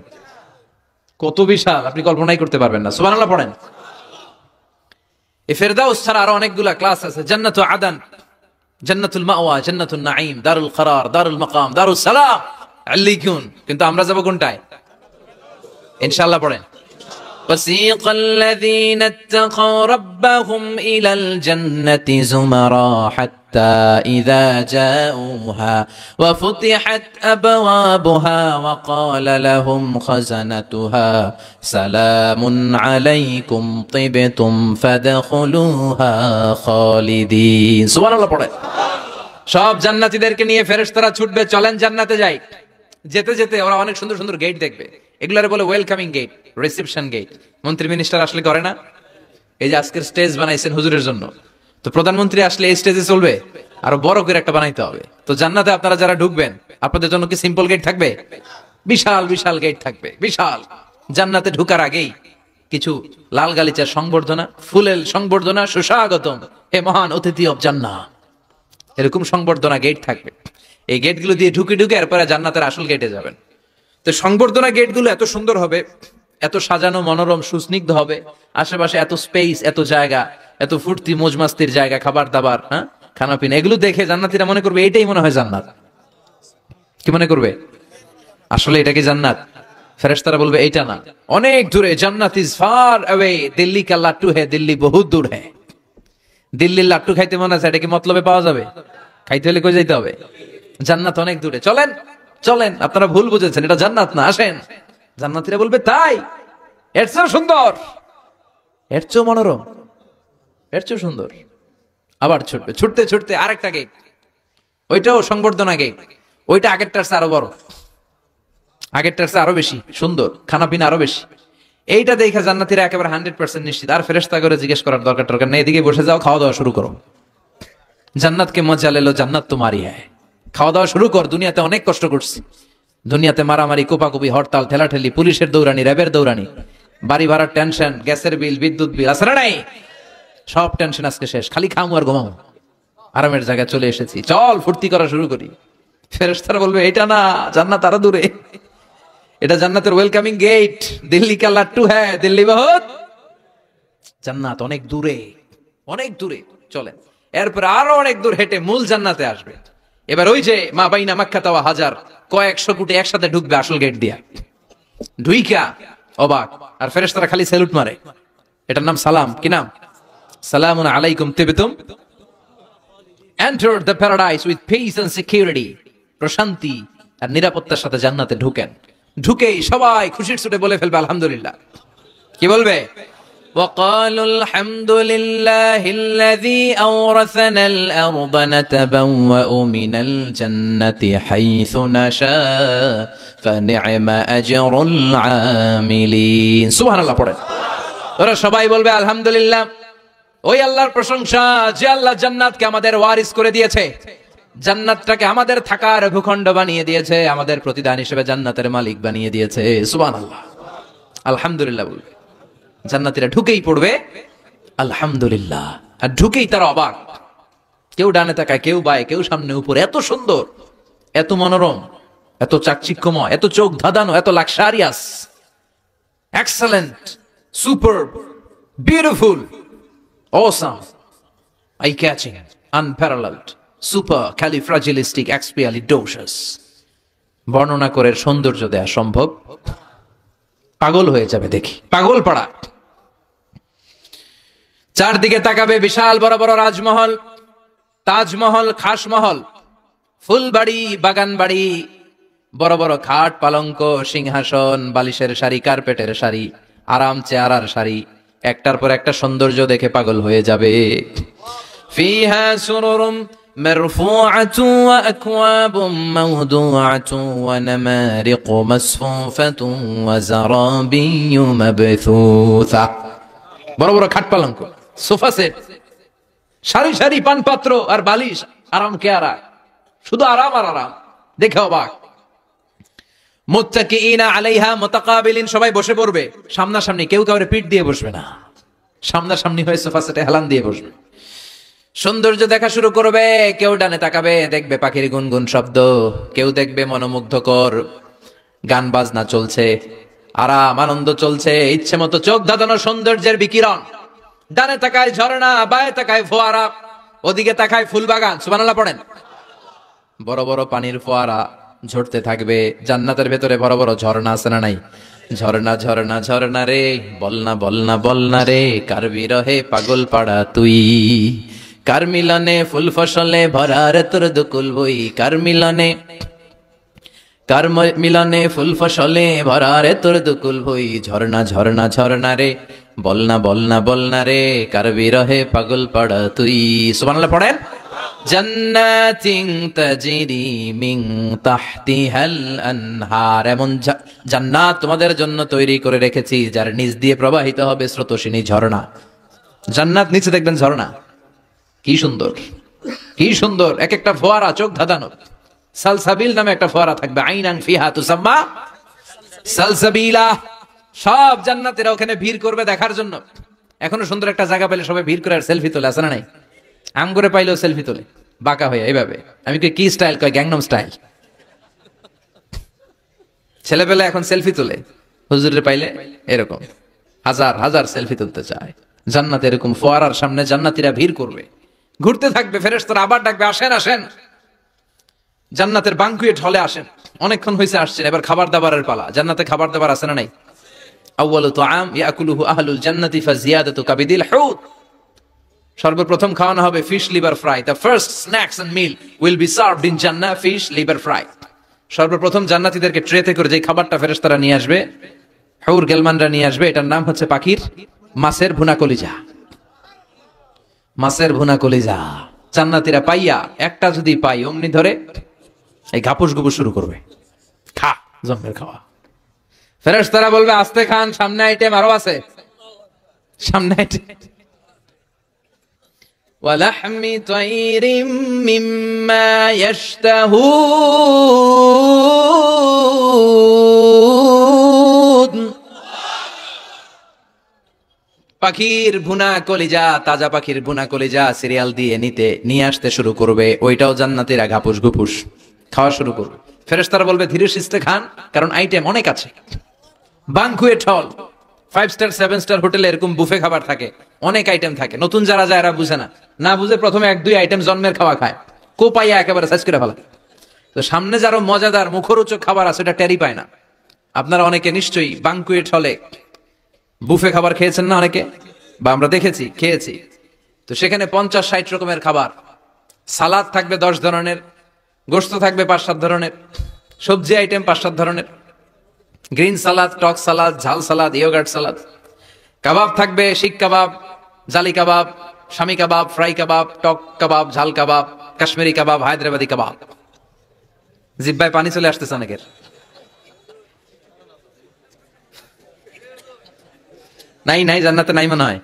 কত বিশাল, আপনি কল্পনাই করতে পারবেন না। সুবহানাল্লাহ পড়েন। এই ফিরদাউস ছাড়া আরো অনেকগুলা ক্লাস আছে। জান্নাতুল আদান, জান্নাতুল মাওয়া, জান্নাতুন নাঈম, দারুল করার, দারুল মাকাম, দারুস সালাম, আল্লিকুন। কিন্তু আমরা যাব কোনটায়? ইনশাআল্লাহ পড়েন। وسيق الذين اتقوا ربهم إلى الجنة زمرا حتى إذا جاءوها وفتحت أبوابها وقال لهم خزنتها سلام عليكم طبتم فادخلوها خالدين سبحان الله পড়ে সব জান্নাতীদেরকে নিয়ে ফেরেশতারা ছুটবে চলেন জান্নাতে যাই যেতে যেতে ওরা অনেক সুন্দর সুন্দর গেট দেখবে এগুলারে বলে ওয়েলকামিং গেট রিসেপশন গেট মন্ত্রী মিনিস্টার আসলে করে না এই যে আজকের স্টেজ বানাইছেন হুজুরের জন্য তো প্রধানমন্ত্রী আসলে এই স্টেজে চলবে আরো বড় করে একটা বানাইতে হবে তো জান্নাতে আপনারা যারা ঢুকবেন আপনাদের জন্য কি সিম্পল গেট থাকবে বিশাল বিশাল গেট থাকবে বিশাল জান্নাতে ঢোকার আগেই কিছু লাল গালিচার সংবর্ধনা ফুলের সংবর্ধনা সুস্বাগতম হে মহান অতিথি অব জান্নাত এরকম সংবর্ধনা গেট থাকবে এই গেটগুলো দিয়ে ঢুকে ঢুকে এরপরে জান্নাতের আসল গেটে যাবেন তো সংবর্ধনা গেটগুলো এত সুন্দর হবে এত সাজানো মনোরম সুস্নিগ্ধ হবে আশেপাশে এত স্পেস এত জায়গা এত ফুর্তি মজমাস্তির জায়গা খাবার দাবার হ্যাঁ খানা পিনা এগুলো দেখে জান্নাতীরা মনে করবে এটাই মনে হয় জান্নাত কি মনে করবে আসলে এটা কি জান্নাত ফেরেশতারা বলবে এইটা না অনেক দূরে জান্নাত ইজ ফার অ্যাওয়ে দিল্লি কা লাট্টু হে দিল্লি বহুত দূর হে দিল্লির লাট্টু খাইতে মনে আছে এটা কি মতলবে পাওয়া যাবে খাইতে হলে কই যাইতে হবে জান্নাত অনেক দূরে চলেন চলেন আপনারা ভুল বুঝেছেন এটা জান্নাত না আসেন জান্নাতীরা বলবে তাই এর চেয়ে সুন্দর এর চেয়ে মনোরম এর চেয়ে সুন্দর আবার ছুটবে ছুটতে ছুটতে আরেকটা গেট ওইটাও সংবর্ধনা গেট ওইটা আগেরটার চেয়ে আরো বড় আগেরটার চেয়ে আরো বেশি সুন্দর খানা পিনা আরো বেশি এইটা দেখে জান্নাতীরা একেবারে 100% নিশ্চিত আর ফেরেশতা করে জিজ্ঞেস করার দরকার নেই এদিকে বসে যাও খাওয়া দাওয়া শুরু করো জান্নাতকে মজা লেলো জান্নাত তোমারই হ্যায় খাওয়া দাওয়া শুরু কর দুনিয়াতে অনেক কষ্ট করছি দুনিয়াতে মারামারি কোপাকুপি হরতাল ঠেলাঠেলি পুলিশের দৌড়ানি র্যাবের দৌড়ানি বাড়ি ভাড়ার টেনশন গ্যাসের বিল বিদ্যুৎ বিল আছে না নাই সব টেনশন আজকে শেষ খালি খামু আর ঘুমাও আরামের জায়গায় চলে এসেছি চল ফুর্তি করা শুরু করি ফেরেশতারা বলবে এটা না জান্নাত আরো দূরে এটা জান্নাতের ওয়েলকামিং গেট দিল্লি কা লাট্টু হ্যায় দিল্লি বহুত জান্নাত অনেক দূরে চলেন এরপর আরো অনেক দূর হেঁটে মূল জান্নাতে আসবে এবার ওই যে মা বাইনা মাক্কা তাওয়া হাজার কয়েকশো কোটি একসাথে ঢুকবে আসল গেট দিয়া ঢুইকা অবাক আর ফেরেশতারা খালি স্যালুট মারে এটার নাম সালাম কি নাম সালামুন আলাইকুম তিবতুম enter the paradise with peace and security প্রশান্তি আর নিরাপত্তার সাথে জান্নাতে ঢুকেন ঢুকেই সবাই খুশির ছুটে বলে ফেলবে আলহামদুলিল্লাহ কি বলবে وقالوا الحمد لله الذي أورثنا الأرض نتبوأ من الجنة حيث نشاء فنعم أجر العاملين سبحان الله পড়ে ওরা সবাই বলবে আলহামদুলিল্লাহ ওই আল্লাহর প্রশংসা যে আল্লাহ জান্নাতকে আমাদের ওয়ারিস করে দিয়েছে জান্নাতটাকে আমাদের থাকার ভূখণ্ড বানিয়ে দিয়েছে আমাদের প্রতিদান হিসেবে জান্নাতের মালিক বানিয়ে দিয়েছে সুবহানাল্লাহ আলহামদুলিল্লাহ বলবে জান্নাতীরা ঢুকেই পড়বে আলহামদুলিল্লাহ আর ঢুকেই তারা অবাক কেউ ডানে তাকায় কেউ বায়ে কেউ সামনে উপরে এত সুন্দর এত মনোরম এত চাকচিক্যময় এত চোখ ধাঁধানো এত luxurious excellent superb beautiful awesome eye catching unparalleled supercalifragilisticexpialidocious বর্ণনা করে সৌন্দর্য দেয়া সম্ভব পাগল হয়ে যাবে দেখি পাগল পাড়া চারদিকে তাকাবে বিশাল বড় বড় রাজমহল তাজমহল খাসমহল ফুলবাড়ি বাগান বাড়ি বড় বড় খাট পালঙ্ক সিংহাসন বালিশের সারি কার্পেটের সারি আরাম চেয়ারার সারি একটার পর একটা সৌন্দর্য দেখে পাগল হয়ে যাবে ফিহা সুরুরুম مرفوعة وأكواب موضوعة ونمارق مصفوفة وزرابي مبثوثة বড় বড় খাট পালঙ্ক সোফা সেট সারি সারি পানপাত্র আর বালিশ আরাম কেয়ারা শুধু আরাম আর আরাম দেখে অবাক মুত্তাকিইনা আলাইহা মুতাকাবিলিন সবাই বসে পড়বে সামনাসামনি কেউ কাউরে পিঠ দিয়ে বসবে না সামনাসামনি হয়ে সোফা সেটে হেলান দিয়ে বসবে সৌন্দর্য দেখা শুরু করবে কেউ ডানে তাকাবে দেখবে পাখির গুনগুন শব্দ কেউ দেখবে মনোমুগ্ধকর গান বাজনা চলছে আরাম আনন্দ চলছে ইচ্ছে মতো চোখ ধাঁধানো সৌন্দর্যের বিকিরণ ডানে তাকায় ঝর্ণা বায়ে তাকায় ফোয়ারা ওদিকে তাকায় ফুল বাগান সুবহানাল্লাহ পড়েন বড় বড় পানির ফোয়ারা ঝরতে থাকবে। জান্নাতের ভেতরে বড় বড় ঝর্ণা আছে না নাই? ঝর্ণা ঝর্ণা ঝর্ণা রে, বলনা বলনা বলনা রে, কার বিরহে পাগল পাড়া তুই, কার মিলনে ফুল ফসলে ভরা রে তোর দুকুল বই, কার মিলনে ফুল ফসলে ভরা রে তোর দুকুল বই, ঝর্ণা ঝর্ণা ঝর্ণা রে, বলনা বলনা বলনা রে, কার বিরহে পাগল পাড়া তুই। সুবহানাল্লাহ পড়েন। জান্নাতিন তাজরি মিন তাহতিহাল আনহার, এমন জান্নাত তোমাদের জন্য তৈরি করে রেখেছি যার নিচ দিয়ে প্রবাহিত হবে স্রোতস্বিনী ঝর্ণা। জান্নাত নিচে দেখবেন ঝর্ণা, কি সুন্দর কি সুন্দর, এক একটা ফোয়ারা চোখ ধাঁধানো। সালসাবিল নামে একটা ফোয়ারা থাকবে, আইনান ফিহা তুসাম্মা সালসাবিলা। সব জান্নাতীরা ওখানে ভিড় করবে দেখার জন্য। এখনো সুন্দর একটা জায়গা পেলে সবাই ভিড় করে আর সেলফি তোলে, আছে না নাই? আম করে পাইলেও সেলফি তোলে বাঁকা হয়ে এইভাবে। আমি কি স্টাইল কয়? Gangnam style. ছেলেপেলে এখন সেলফি তোলে, হুজুরে পাইলে এরকম হাজার হাজার সেলফি তুলতে চায়। জান্নাতে এরকম ফোয়ারার সামনে জান্নাতীরা ভিড় করবে, ঘুরতে থাকবে। ফেরেশতারা আবার ডাকবে, আসেন আসেন জান্নাতের বাঙ্কুয়েট হলে আসেন। অনেকক্ষণ হয়েছে আসছেন, এবার খাবার দাবারের পালা। জান্নাতে খাবার দাবার আছে না নাই? আউয়ালু তুআম ইয়াকুলুহু আহলুল জান্নাতি ফাজিয়াদাতু কাবিদিল হুত। সর্বপ্রথম খাওয়ানো হবে fish liver fry. The first snacks and meal will be served in জান্নাহ, ফিশ লিভার ফ্রাই। সর্বপ্রথম জান্নাতীদেরকে ট্রেতে করে যে খাবারটা ফেরেশতারা নিয়ে আসবে, হুর গেলমানরা নিয়ে আসবে, এটার নাম হচ্ছে পাখির মাছের ভুনা কলিজা। মাছের ভুনা কলিজা জান্নাতীরা পাইয়া একটা যদি পাই অমনি ধরে এই ঘাপুস গুপুস শুরু করবে, খা জন্মের খাওয়া। ফেরেশতারা বলবে আস্তে খান, সামনে আইটেম আরো আছে, সামনে আইটেম। ওয়ালাহমি তাইরিম মিম্মা ইয়াশতাহুন, পাখির ভুনা কলিজা, তাজা পাখির ভুনা কলিজা সিরিয়াল দিয়ে নিয়ে আসতে শুরু করবে। ওইটাও জান্নাতীরা ঘাপুস গুপুস খাওয়া শুরু করবে। ফেরেশতারা বলবে ধীরে সুস্থে খান, কারণ আইটেম অনেক আছে। বানকুয়েট হল, 5 স্টার 7 স্টার হোটেলে এরকম বুফে খাবার থাকে, অনেক আইটেম থাকে। নতুন যারা যায় এরা বুঝে না বুঝে প্রথমে 1-2 আইটেম জন্মের খাওয়া খায়, কোপাইয়া একেবারে সাইজ করে ফেলা। তো সামনে যারা মজাদার মুখরোচক খাবার আছে এটা টেরি পায় না। আপনারা অনেকে নিশ্চয়ই বানকুয়েট হলে বুফে খাবার খেয়েছেন না অনেকে, বা আমরা দেখেছি খেয়েছি। তো সেখানে 50-60 রকমের খাবার, সালাদ থাকবে 10 ধরনের, গোশত থাকবে 5-7 ধরনের, সবজি আইটেম 5-7 ধরনের, গ্রিন সালাদ, টক সালাদ, ঝাল সালাদ, ইয়োগার্ট সালাদ, কাবাব থাকবে, শিক কাবাব, জালি কাবাব, শামি কাবাব, ফ্রাই কাবাব, টক কাবাব, ঝাল কাবাব, কাশ্মীরি কাবাব, হায়দ্রাবাদি কাবাব। জিহ্বায় পানি চলে আসতেছে অনেকের। নাই জান্নাতে নাই মনে হয়,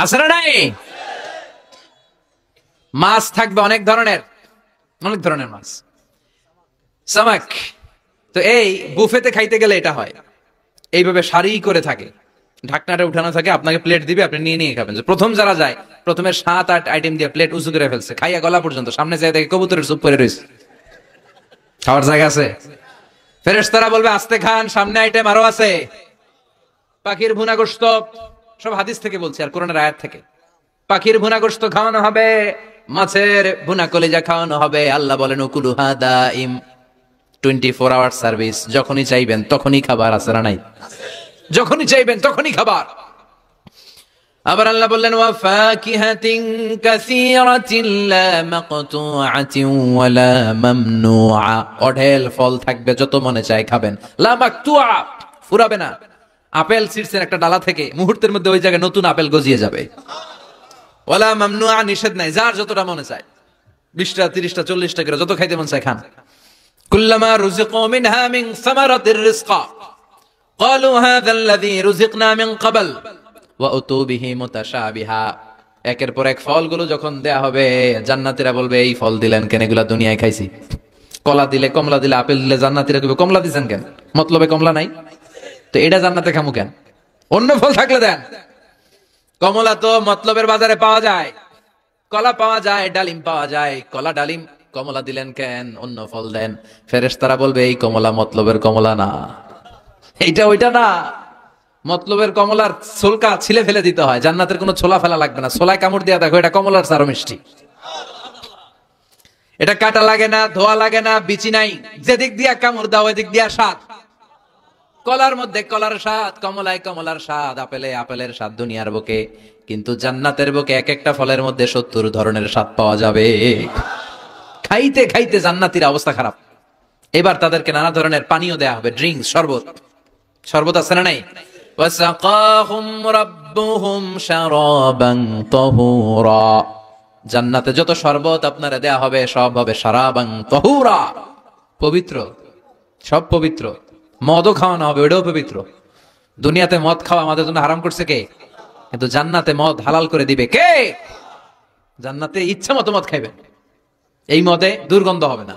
আছে না নাই? মাছ থাকবে অনেক ধরনের মাছ, সামাক। তো এই বুফেতে খাইতে গেলে এটা হয়, এইভাবে সারি করে থাকে, ঢাকনাটা উঠানো থাকে, আপনাকে প্লেট দিবে, আপনি নিয়ে খাবেন। প্রথম যারা যায় প্রথমে 7-8 আইটেম দিয়ে প্লেট উঁচু করে ফেলছে, খাইয়া গলা পর্যন্ত, সামনে যায় দেখে কবুতরের স্যুপ পরে রয়েছে, খাওয়ার জায়গা আছে। ফেরেশতারা বলবে আস্তে খান, সামনে আইটেম আরো আছে। পাখির ভুনা গোশত, সব হাদিস থেকে বলছি আর কোরআনের আয়াত থেকে। পাখির ভুনা গোশত খাওয়ানো হবে, মাছের ভুনা কলিজা খাওয়ানো হবে। আল্লাহ বলেন উকুলুহা দাইম, 24 আওয়ার সার্ভিস, যখনই চাইবেন তখনই খাবার, আছে না নাই? যখনই চাইবেন তখনই খাবার। আবার আল্লাহ বললেন ওয়া ফাকিহাতিন কাসীরাতিন লা মাকতুআতিন ওয়া লা মামনুআ, অঢেল ফল থাকবে, যত মনে চায় খাবেন। লা মাকতুআ, ফুরাবে না। আপেল ছিঁড়ছেন একটা ডালা থেকে, মুহূর্তের মধ্যে ওই জায়গায় নতুন আপেল গজিয়ে যাবে। ওয়া লা মামনুআ, নিষেধ নাই, যার যতটা মনে চায়, 20টা 30টা 40টা করে যত খাইতে মন চায় খান। কুল্লামা রুজিকু মিনহা মিন সামারাতির রিজকা ক্বালু হাযা আল্লাযী রুজিকনা মিন ক্বাবল ওয়া উতু বিহি মুতাশাবিহা, একের পর এক ফলগুলো যখন দেয়া হবে, জান্নাতীরা বলবে এই ফল দিলেন কেন, এগুলা দুনিয়ায় খাইছি। কলা দিলে, কমলা দিলে, আপেল দিলে, জান্নাতীরা কইবে কমলা দিবেন কেন, মতলবে কমলা নাই, তো এটা জান্নাতে খামু কেন, অন্য ফল থাকলে দেন। কমলা তো মতলবের বাজারে পাওয়া যায়, কলা পাওয়া যায়, ডালিম পাওয়া যায়, কলা ডালিম, কমলা দিলেন কেন, অন্য ফল দেন। ফেরেশতারা বলবে এই কমলা মতলবের কমলা না, এইটা ওইটা না, মতলবের কমলার ছোলকা ছিলে ফেলে দিতে হয়, জান্নাতের কোনো ছোলা ফেলা লাগবে না, ছোলায় কামড় দিয়া দেখো এটা কমলার চারো মিষ্টি। এটা কাটা লাগে না, ধোয়া লাগে না, বিচি নাই, যেদিক দিয়া কামড় দাও এদিক দিয়া স্বাদ। কলার মধ্যে কলার স্বাদ, কমলায় কমলার স্বাদ, আপেলে আপেলের স্বাদ দুনিয়ার বুকে, কিন্তু জান্নাতের বুকে এক একটা ফলের মধ্যে 70 ধরনের স্বাদ পাওয়া যাবে। খাইতে খাইতে জান্নাতীর অবস্থা খারাপ। এবার তাদেরকে নানা ধরনের পানীয় দেয়া হবে, ড্রিঙ্কস, শরবত। শরবত আছে না নাই? ওয়াসাকাহুম রাব্বুহুম শারাবান তাহুরা। জান্নাতে যত শরবত আপনারা দেয়া হবে সব হবে শারাবান তাহুরা, পবিত্র, সব পবিত্র। মদও খাওয়ানো হবে, ওটাও পবিত্র। দুনিয়াতে মদ খাওয়া আমাদের জন্য হারাম করছে কে? কিন্তু জান্নাতে মদ হালাল করে দিবে কে? জান্নাতে ইচ্ছা মতো মদ খাইবেন। এই মদে দুর্গন্ধ হবে না,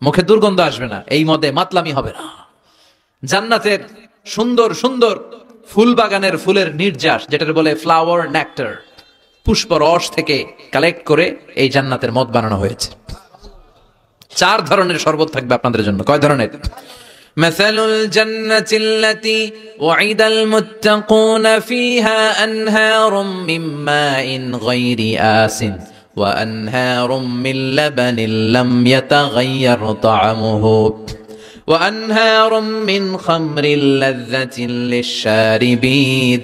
মুখে দুর্গন্ধ আসবে না, এই মদে মাতলামি হবে না। জান্নাতের সুন্দর সুন্দর ফুল বাগানের ফুলের নির্যাস, যেটার বলে ফ্লাওয়ার নেক্টার, পুষ্প রস থেকে কালেক্ট করে এই জান্নাতের মদ বানানো হয়েছে। 4 ধরনের শরবত থাকবে আপনাদের জন্য। কয় ধরনের? মাসালুল জান্নাতিল লাতী ওয়াইদাল মুত্তাকুনা ফীহা আনহারুম মিন মাইন গায়রি আসিন ওয়া আনহারুম মিন লাবানিন লাম ইয়াতাগায়্যার তা'আমুহু ওয়া আনহারুম মিন খামরিল লাযযাতিন লিশ-শারিবিন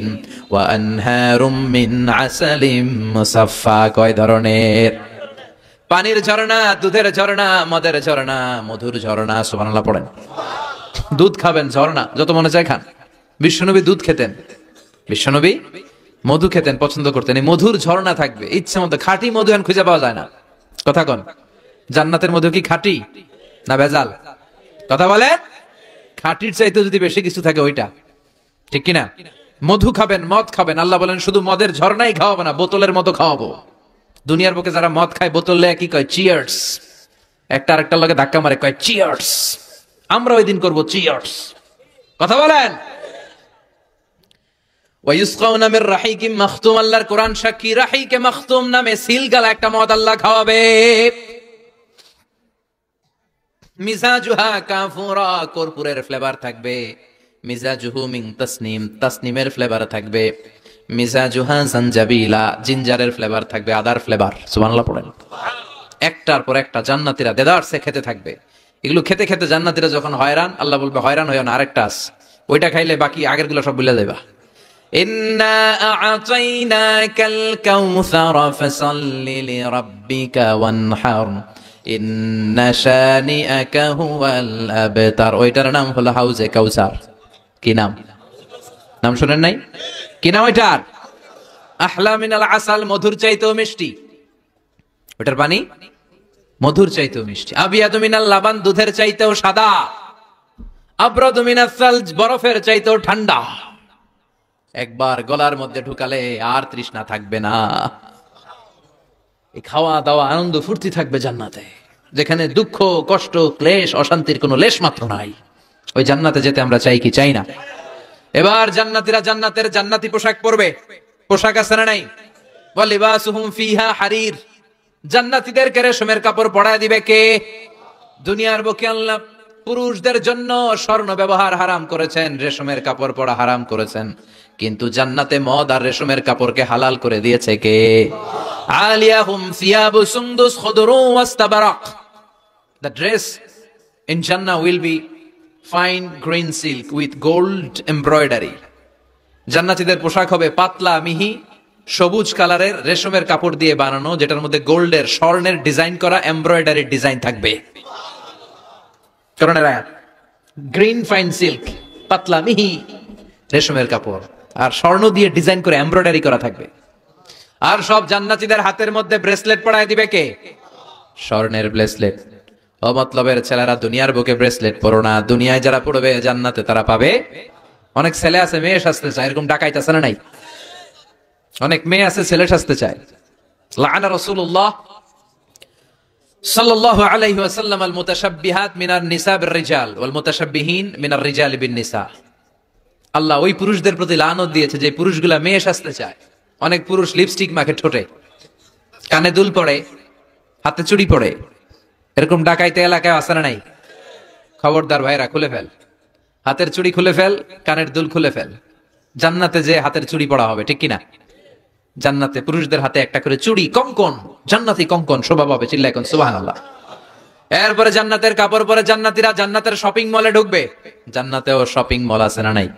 ওয়া আনহারুম মিন আসালিম মুসাফফা। কয় ধরনের? পানির ঝর্ণা, দুধের ঝর্ণা, মদের ঝর্ণা, মধুর ঝর্ণা। সুবহানাল্লাহ পড়েন। দুধ খাবেন, ঝর্ণা যত মনে চায় খান। বিশ্বনবী দুধ খেতেন, বিশ্বনবী মধু খেতেন, পছন্দ করতেন। এই মধুর ঝর্ণা থাকবে, ইচ্ছে মতো। খাঁটি মধু এখন খুঁজে পাওয়া যায় না। কথা কন, জান্নাতের মধু কি খাঁটি না ভেজাল? কথা বলে। খাঁটির চাইতে যদি বেশি কিছু থাকে ওইটা, ঠিক কিনা? মধু খাবেন, মদ খাবেন। আল্লাহ বলেন শুধু মদের ঝর্ণাই খাওয়াবো না, বোতলের মতো খাওয়াবো। দুনিয়ার বুকে যারা মদ খায় বোতল লেয়া কি কয়? চিয়ার্স। একটা আরেকটার লগে ধাক্কা মারে, কয় চিয়ার্স। আমরা ওই দিন করবো চিয়ার্স। কথা বলেন। ওয়ায়ুসকাউনা মির রাহিকিম মাখতুম। আল্লাহর কোরআন সাক্ষী, রাহিকে মাখতুম নামে সিলগালা একটা মদ আল্লাহ খাওয়াবে। মিজাজুহা কাফুরা, কর্পূরের ফ্লেভার থাকবে। মিজাজুহু মিন তাসনিম, তাসনিমের ফ্লেভার থাকবে। মিজাজুহা জানজাবিলা, জিঞ্জারের ফ্লেভার থাকবে, আদার ফ্লেভার। সুবহানাল্লাহ পড়েন। একটার পর একটা জান্নাতীরা দেদারসে খেতে থাকবে। এগুলো খেতে খেতে জান্নাতীরা যখন হয়রান, আল্লাহ বলবে হয়রান হইও না, আরেকটা আছে, ওইটা খাইলে বাকি আগের গুলো সব ভুলে যাবা। ইন্না আ'তাইনাকাল কাউসার ফাসাল্লি লিরাব্বিকা ওয়ানহার ইন্না শানিআকা হুয়াল আবতার। ওইটার নাম হলো হাউজে কাউসার। কি নাম? নাম শুনেন নাই? কি নাম ওইটার? আহলা মিনাল আসাল, মধুর চাইতেও মিষ্টি। ওটার পানি মধুর চাইতেও মিষ্টি। আবিয়াদু মিনাল লাবান, দুধের চাইতেও সাদা। আবরাদু মিনাস সালজ, বরফের চাইতেও ঠান্ডা। একবার গলার মধ্যে ঢুকালে আর তৃষ্ণা থাকবে না। এই খাওয়া দাওয়া আনন্দ ফুর্তি থাকবে জান্নাতে, যেখানে দুঃখ, কষ্ট, ক্লেশ, অশান্তির কোনো লেশ মাত্র নাই। ওই জান্নাতে যেতে আমরা চাই কি চাই না? এবার জান্নাতীরা জান্নাতের জান্নাতি পোশাক পরবে। পোশাক আছে না নাই? ওয়ালিবাসুহুম ফিহা হারির। জান্নাতীদেরকে রেশমের কাপড় পরায় দিবে কে? দুনিয়ার বুকে আল্লাহ পুরুষদের জন্য স্বর্ণ ব্যবহার হারাম করেছেন, রেশমের কাপড় পরা হারাম করেছেন, কিন্তু জান্নাতে মদ আর রেশমের কাপড়কে হালাল করে দিয়েছে কে? আলিয়াহুম সিয়াবু সুন্দুস খুদরু ওয়াস্তাবারাক। The dress in Jannah will be fine green silk with gold embroidery. জান্নাতীদের পোশাক হবে পাতলা মিহি সবুজ কালারের রেশমের কাপড় দিয়ে বানানো, যেটার মধ্যে গোল্ডের, স্বর্ণের ডিজাইন করা এমব্রয়ডারি ডিজাইন থাকবে। কোরআনের আয়াত। গ্রিন ফাইন সিল্ক, পাতলা মিহি রেশমের কাপড়, আর স্বর্ণ দিয়ে ডিজাইন করে এমব্রয়ডারি করা থাকবে। আর সব জান্নাতীদের হাতের মধ্যে ব্রেসলেট পরায় দিবে কে? স্বর্ণের ব্রেসলেট। ও মতলবের ছেলেরা, দুনিয়ার বুকে ব্রেসলেট পরো না, দুনিয়ায় যারা পড়বে জান্নাতে তারা পাবে। অনেক ছেলে আছে মেয়ে সাজতে চায়, এরকম ডাকাইত আছে না নাই? অনেক মেয়ে আছে ছেলে সাজতে চায়। লাআনা রাসূলুল্লাহ সাল্লাল্লাহু আলাইহি ওয়াসাল্লাম আল মুতাশাব্বিহাত মিনার নিসা বির রিজাল ওয়াল মুতাশাব্বিহিন মিনার রিজাল বিন নিসা। আল্লাহ ওই পুরুষদের প্রতি লানত দিয়েছে যে পুরুষগুলা মেয়ে সাজতে চায়। অনেক পুরুষ লিপস্টিক মাখে ঠোঁটে, কানে দুল পড়ে, হাতে চুড়ি পড়ে। এরকম ডাকাইতে এলাকায় আছে না নাই? খবরদার ভাইরা, খুলে ফেল হাতের চুড়ি, খুলে ফেল কানের দুল, খুলে ফেল। জান্নাতে যে হাতের চুড়ি পড়া হবে, ঠিক কিনা? জান্নাতে পুরুষদের হাতে একটা করে চুড়ি, কঙ্কন, জান্নাতি কঙ্কন শোভা পাবে, চিল্লায় এখন সুবহানাল্লাহ। এরপরে জান্নাতের কাপড় পরে জান্নাতীরা জান্নাতের শপিং মলে ঢুকবে। জান্নাতেও শপিং মল আছে না নাই?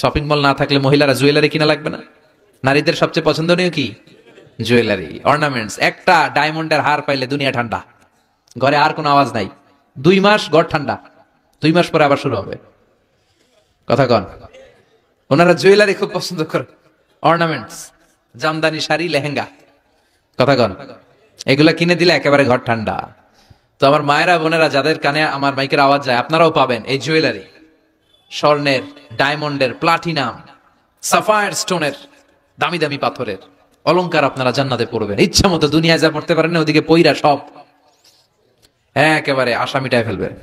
শপিং মল না থাকলে মহিলারা জুয়েলারি কিনা লাগবে না? নারীদের সবচেয়ে পছন্দনীয় কি? Jewellery, ornaments. একটা ডায়মন্ডের হার পাইলে দুনিয়া ঠান্ডা, ঘরে আর কোনো আওয়াজ নাই। 2 মাস ঘর ঠান্ডা, 2 মাস পরে আবার শুরু হবে। কথা কন। ওনারা জুয়েলারি খুব পছন্দ করে, অর্নামেন্টস, জামদানি শাড়ি, লেহেঙ্গা। কথা কন। এগুলা কিনে দিলে একেবারে ঘর ঠান্ডা। তো আমার মায়েরা বোনেরা যাদের কানে আমার মাইকের আওয়াজ যায়, আপনারাও পাবেন এই জুয়েলারি, স্বর্ণের, ডায়মন্ডের, প্লাটিনাম, সাফায়ার স্টোনের, দামি দামি পাথরের অলংকার আপনারা জান্নাতে পড়বেন। ইচ্ছা মতো দুনিয়ায় যা পড়তে পারেন না, ওদিকে পইরা সব একেবারে আশা মিটায় ফেলবেন।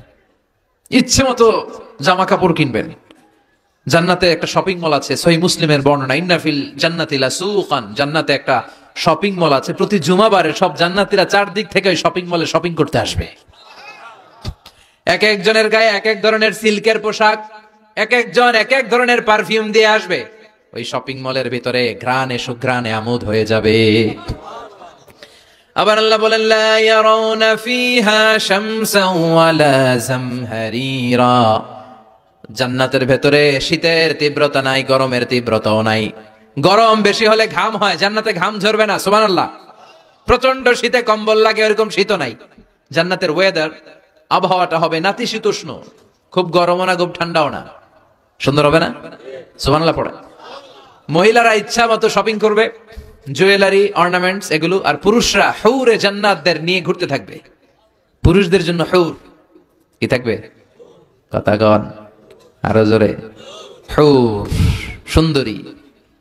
ইচ্ছে মতো জামা কাপড় কিনবেন। জান্নাতে একটা শপিং মল আছে, সহিহ মুসলিমের বর্ণনা, ইন্নাফিল জান্নাতি লাসুকান, জান্নাতে একটা শপিং মল আছে। প্রতি জুমাবারে সব জান্নাতীরা চারদিক থেকে ওই শপিং মলে শপিং করতে আসবে। এক একজনের গায়ে এক এক ধরনের সিল্কের পোশাক, এক একজন এক এক ধরনের পারফিউম দিয়ে আসবে। ওই শপিং মলের ভিতরে ঘ্রাণে সুঘ্রাণে আমোদ হয়ে যাবে। আবার আল্লাহ বলেন, লা ইয়ারাউনা ফিহা শামসান ওয়ালা জামহারিরা, জান্নাতের ভেতরে শীতের তীব্রতা নাই, গরমের তীব্রতাও নাই। গরম বেশি হলে ঘাম হয়, জান্নাতে ঘাম ঝরবে না। সুবহানাল্লাহ। প্রচন্ড শীতে কম্বল লাগে, এরকম শীত নাই। জান্নাতের ওয়েদার, আবহাওয়াটা হবে নাতিশীতোষ্ণ, খুব গরমও না খুব ঠান্ডাও না। সুন্দর হবে না? সুবহানাল্লাহ পড়ে। মহিলারা ইচ্ছা মতো শপিং করবে, জুয়েলারি, অর্নামেন্টস এগুলো। আর পুরুষরা হুরে জান্নাতদের নিয়ে ঘুরতে থাকবে। পুরুষদের জন্য হুর কি থাকবে? কথা কন আরো জোরে। হুর, সুন্দরী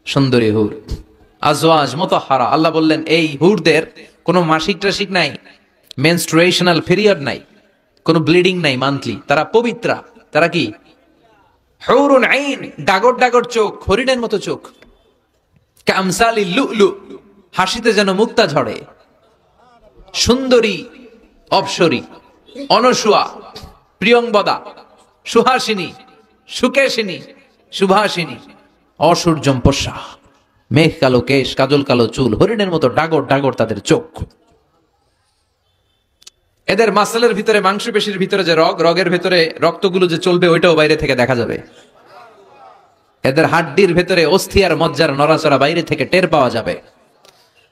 সুন্দরী হুর, আজওয়াজ মুতাহহারা। আল্লাহ বললেন এই হুরদের কোনো মাসিক টাসিক নাই, মেনস্ট্রুয়েশনাল পিরিয়ড নাই, কোনো ব্লিডিং নাই মান্থলি। তারা পবিত্রা। তারা কি? হুরুন আইন, ডাগর ডাগর চোখ, হরিণের মতো চোখ। কামসালি লুলু, হাসিতে যেন মুক্তা ঝরে। সুন্দরী, অপসরী, অনসুয়া, প্রিয়ংবদা, সুহাসিনী, সুকেশিনী, সুভাষিনী, অসূর্যম পোষা, মেঘ কালো কেশ, কাজল কালো চুল, হরিণের মতো ডাগর ডাগর তাদের চোখ। এদের মাসলের ভিতরে, মাংসপেশির ভিতরে যে রগের ভিতরে রক্তগুলো যে চলবে, ওইটাও বাইরে থেকে দেখা যাবে। এদের হাড্ডির ভেতরে অস্থি আর মজ্জার নড়াচড়া বাইরে থেকে টের পাওয়া যাবে।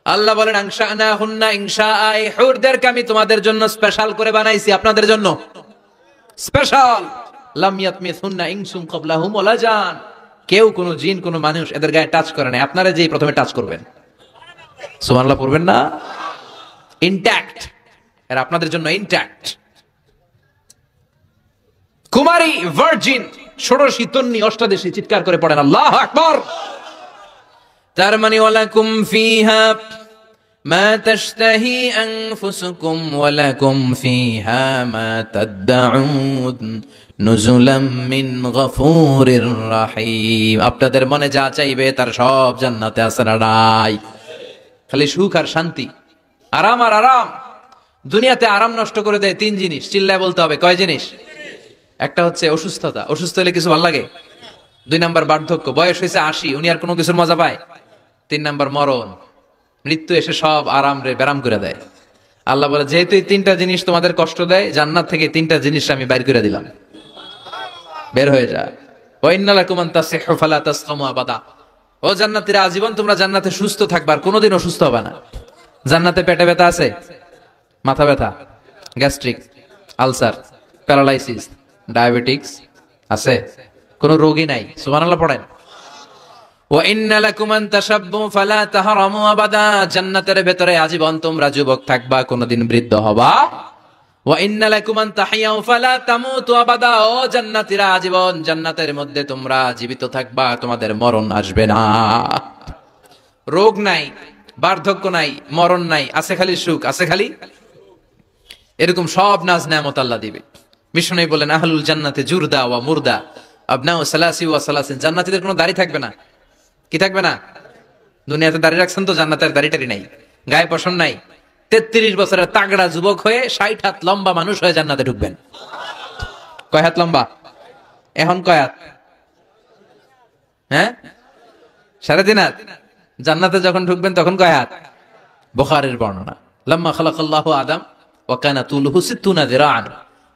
আল্লাহ বলেন, আনশানাহুন্না ইনশাআ, এই হুরদেরকে আমি তোমাদের জন্য স্পেশাল করে বানাইছি, আপনাদের জন্য স্পেশাল। লাম ইয়াতমিসুন্না ইনসুন ক্বাবলাহুম ওয়ালা জান, কেউ কোনো জিন কোনো মানুষ এদের গায়ে টাচ করে না। আপনারা যেই প্রথমে টাচ করবেন। সুবহানাল্লাহ পড়বেন না? ইনট্যাক্ট, এরা আপনাদের জন্য ইনট্যাক্ট। কুমারী, ভার্জিন, ষোড়শী, তন্নি, অষ্টাদশী, চিৎকার করে পড়েন আল্লাহু আকবার। তার মানে ওয়ালাকুম ফিহা মা তাশতাহি আনফুসুকুম ওয়ালাকুম ফিহা মা তাদউন নুজুলাম মিন গফুরির রহিম। আপনাদের মনে যা চাইবে তার সব জান্নাতে আছে না নাই? খালি সুখ আর শান্তি, আরাম আর আরাম। দুনিয়াতে আরাম নষ্ট করে দেয় 3 জিনিস, চিল্লায় বলতে হবে। কয় জিনিস? একটা হচ্ছে অসুস্থতা, অসুস্থ হলে কিছু ভালো লাগে। 2 নাম্বার বার্ধক্য, বয়স হয়েছে 80, উনি আর কোনো কিছুর মজা পায়। 3 নাম্বার মরণ, মৃত্যু এসে সব আরাম রে বেরাম করে দেয়। আল্লাহ বলে, যেহেতু এই 3টা জিনিস তোমাদের কষ্ট দেয়, জান্নাত থেকে 3টা জিনিস আমি বাইর করে দিলাম, বের হয়ে যায়। ওয়া ইন্না লাকুম আন তাসিহু ফালা তাসকামু আবাদা। ও জান্নাতীরা, আজীবন তোমরা জান্নাতে সুস্থ থাকবা, আর কোনোদিন অসুস্থ হবে না। জান্নাতে পেটে ব্যথা আছে, মাথা ব্যথা, গ্যাস্ট্রিক, আলসার, প্যারালাইসিস, ডায়াবেটিক্স আছে? কোনো রোগী নাই। সুবহানাল্লাহ পড়েন। ওয়া ইন্না লাকুম আন তাশাব্বু ফালা তাহরামু আবাদা, জান্নাতের ভেতরে আজীবন তোমরা যুবক থাকবা, কোনোদিন বৃদ্ধ হবা। ওয়া ইন্না লাকুম আন তাহিয়াউ ফালা তামুতু আবাদা, ও জান্নাতীরা, আজীবন জান্নাতের মধ্যে তোমরা জীবিত থাকবা, তোমাদের মরণ আসবে না। রোগ নাই, বার্ধক্য নাই, মরণ নাই, আছে খালি সুখ, আছে খালি এরকম সব নাজ নেয়ামত আল্লাহ দিবে। বিষ্ণু বলেন, আহলুল জান্নাতে জুরদা ওয়া মুরদা আবনাউ সালাসি ওয়া সালাসিন। জান্নাতীদের কোনো দাড়ি থাকবে না। কি থাকবে না? দুনিয়াতে দাড়ি রাখছেন তো, জান্নাতের দাড়িটারি নাই, গায়ে পশম নাই। 33 বছরের তাগড়া যুবক হয়ে 60 হাত লম্বা মানুষ হয়ে জান্নাতে ঢুকবেন। কয় হাত লম্বা? এখন কয় হাত? হ্যাঁ, 3.5 হাত। জান্নাতে যখন ঢুকবেন তখন কয় হাত? বুখারীর বর্ণনা, লাম্মা খালাকাল্লাহু আদম ওয়া কানা তুলুহু 60 যিরাআন।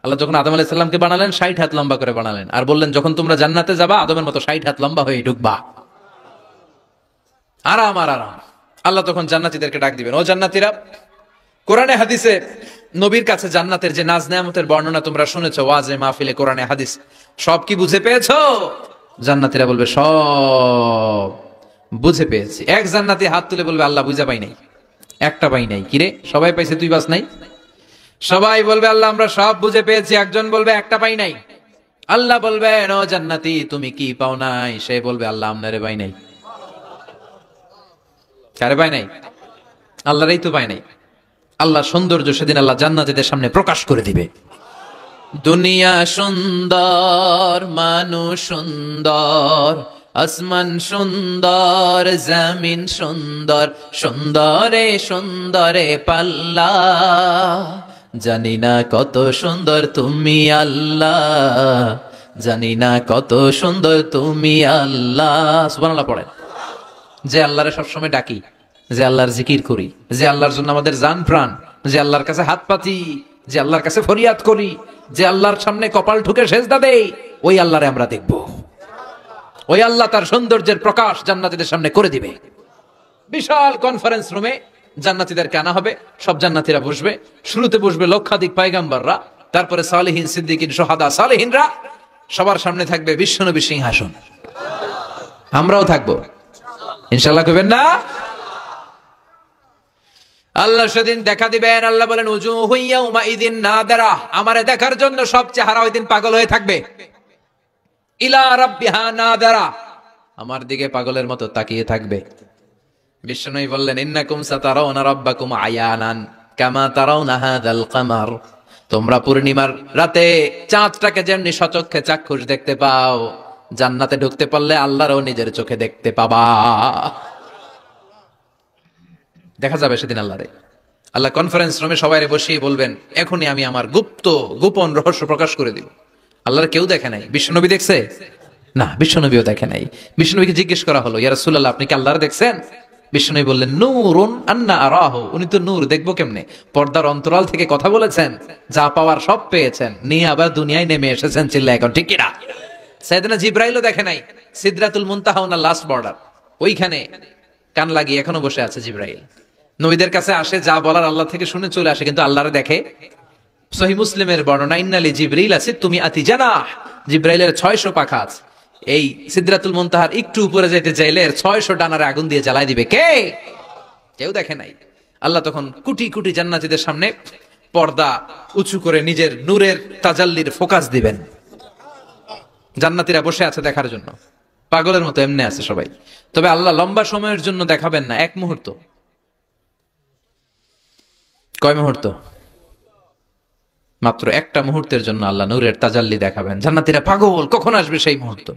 আল্লাহ যখন আদম আলাইহিস সালামকে বানালেন 60 হাত লম্বা করে বানালেন, আর বললেন যখন তোমরা জান্নাতে যাবা আদমের মতো 60 হাত লম্বা হয়ে ঢুকবা। আরাম আর আরাম। আল্লাহ তখন জান্নাতীদেরকে ডাক দিবেন, ও জান্নাতীরা, কোরআনে হাদিসে নবীর কাছে জান্নাতের যে নাজ নেয়ামতের বর্ণনা তোমরা শুনেছো ওয়াজে মাহফিলে কোরআনে হাদিস, সব কি বুঝে পেয়েছো? জান্নাতীরা বলবে সব বুঝে পেয়েছি। এক জান্নাতি হাত তুলে বলবে আল্লাহ বুঝা পাই নাই, একটা পাই নাই। কিরে সবাই পাইছে তুই বাস নাই? সবাই বলবে আল্লাহ আমরা সব বুঝে পেয়েছি। একজন বলবে একটা পাই নাই। আল্লাহ বলবেন ও জান্নাতি তুমি কি পাও নাই? সে বলবে আল্লাহ আমনারে পাই নাই। কারে পাই নাই? আল্লাহরই তো পাই নাই। আল্লাহর সৌন্দর্য সেদিন আল্লাহ জান্নাতীদের সামনে প্রকাশ করে দিবে। দুনিয়া সুন্দর, মানুষ সুন্দর, আসমান সুন্দর, জমিন সুন্দর, সুন্দরে সুন্দরে পাল্লা, জানি না কত সুন্দর তুমি আল্লাহ, জানি না কত সুন্দর তুমি আল্লাহ। সুবহানাল্লাহ পড়েন। যে আল্লাহরে সবসময় ডাকি, যে আল্লাহর জিকির করি, যে আল্লাহর জন্য আমাদের জান প্রাণ, যে আল্লাহর কাছে হাত পাতি, যে আল্লাহর কাছে ফরিয়াদ করি, যে আল্লাহর সামনে কপাল ঠুকে সেজদা দেই, ওই আল্লাহরে আমরা দেখব। ওই আল্লাহ তার সৌন্দর্যের প্রকাশ জান্নাতীদের সামনে করে দিবে। বিশাল কনফারেন্স রুমে জান্নাতীদেরকে আনা হবে, সব জান্নাতীরা বসবে। শুরুতে বসবে লক্ষাধিক পয়গম্বররা, তারপরে সালেহিন, সিদ্দিকিন, শুহাদা, সালেহিনরা। সবার সামনে থাকবে বিশ্বনবী সিংহাসন। আমরাও থাকবো ইনশাআল্লাহ, কইবেন না? আল্লাহ সেদিন দেখা দিবেন। আল্লাহ বলেন উজুহু ইয়াউমা ইযিন নাদিরা, আমারে দেখার জন্য সব চেহারা ওই দিন পাগল হয়ে থাকবে। ইলা রাব্বিহা নাদিরা, আমার দিকে পাগলের মতো তাকিয়ে থাকবে। বিষ্ণুই বললেন ইন্নাকুম সাতারাউনা রাব্বাকুম আয়ানান কামা তারাউনা হাযাল কামার, তোমরা পূর্ণিমার রাতে চাঁদটাকে যেমনি সচক্ষে চাক্ষুষ দেখতে পাও, জান্নাতে ঢুকতে পারলে আল্লাহরও নিজের চোখে দেখতে পাবা। দেখা যাবে সেদিন আল্লাহরে। আল্লাহ কনফারেন্স রুমে সবাইরে বসিয়ে বলবেন এখনই আমি আমার গোপন রহস্য প্রকাশ করে দিব। আল্লাহর কেউ দেখে নাই। বিশ্বনবী দেখছে না? বিশ্বনবীও দেখে নাই। বিশ্বনবীকে জিজ্ঞেস করা হলো ইয়া রাসূলুল্লাহ আপনি কি আল্লাহর দেখছেন? বিশ্বনবী বললেন নূরুন আন্না আরাহু, উনি তো নূর, দেখবো কেমনে? পর্দার অন্তরাল থেকে কথা বলেছেন, যা পাওয়ার সব পেয়েছেন, নিয়ে আবার দুনিয়ায় নেমে এসেছেন। চিল্লা এখন ঠিক কিনা? সাইয়েদনা জিবরাইলও দেখে নাই। সিদরাতুল মুনতাহা ওনার লাস্ট বর্ডার, ওইখানে কান লাগিয়ে এখনো বসে আছে জিবরাইল। নবীদের কাছে আসে, যা বলার আল্লাহ থেকে শুনে চলে আসে, কিন্তু আল্লাহরে দেখে। সহিহ মুসলিমের বর্ণনা ইন্নালি জিবরিল আছে তুমি আতি জানাহ, জিবরাইলের 600 পাখা আছে। এই সিদরাতুল মুনতাহার একটু উপরে যেতে চাইলে 600 ডানারে আগুন দিয়ে জ্বালাই দিবে। কে? কেউ দেখে নাই। আল্লাহ তখন কোটি কোটি জান্নাতীদের সামনে পর্দা উঁচু করে নিজের নূরের তাজাল্লির ফোকাস দিবেন। জান্নাতীরা বসে আছে দেখার জন্য, পাগলের মতো এমনি আছে সবাই। তবে আল্লাহ লম্বা সময়ের জন্য দেখাবেন না, এক মুহূর্ত। কয় মুহূর্ত? মাত্র একটা মুহূর্তের জন্য আল্লাহ নূরের তাজাল্লি দেখাবেন। জান্নাতীরা পাগল, কখন আসবে সেই মুহূর্ত।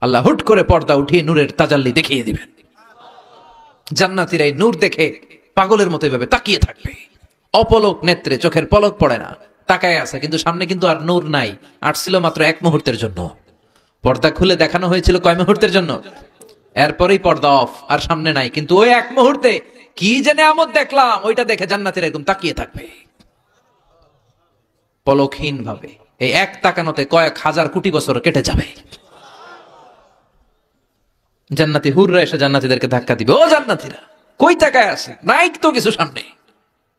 আল্লাহ হুট করে পর্দা উঠিয়ে নূরের তাজাল্লি দেখিয়ে দিবেন। জান্নাতীরা এই নূর দেখে পাগলের মতো এভাবে তাকিয়ে থাকবে, অপলক নেত্রে, চোখের পলক পড়ে না, তাকায় আছে। কিন্তু সামনে কিন্তু আর নূর নাই, আসছিল মাত্র এক মুহূর্তের জন্য। পর্দা খুলে দেখানো হয়েছিল কয় মুহূর্তের জন্য? এরপরেই পর্দা অফ, আর সামনে নাই। কিন্তু ওই এক মুহূর্তে কি যে নেয়ামত দেখলাম, ওইটা দেখে জান্নাতীরা একদম তাকিয়ে থাকবে পলকহীন ভাবে। এই এক তাকানোতে কয়েক হাজার কোটি বছর কেটে যাবে। জান্নাতি হুররা এসে জান্নাতীদেরকে ধাক্কা দিবে, ও জান্নাতীরা কই তাকায় আছে? নাই তো কিছু সামনে।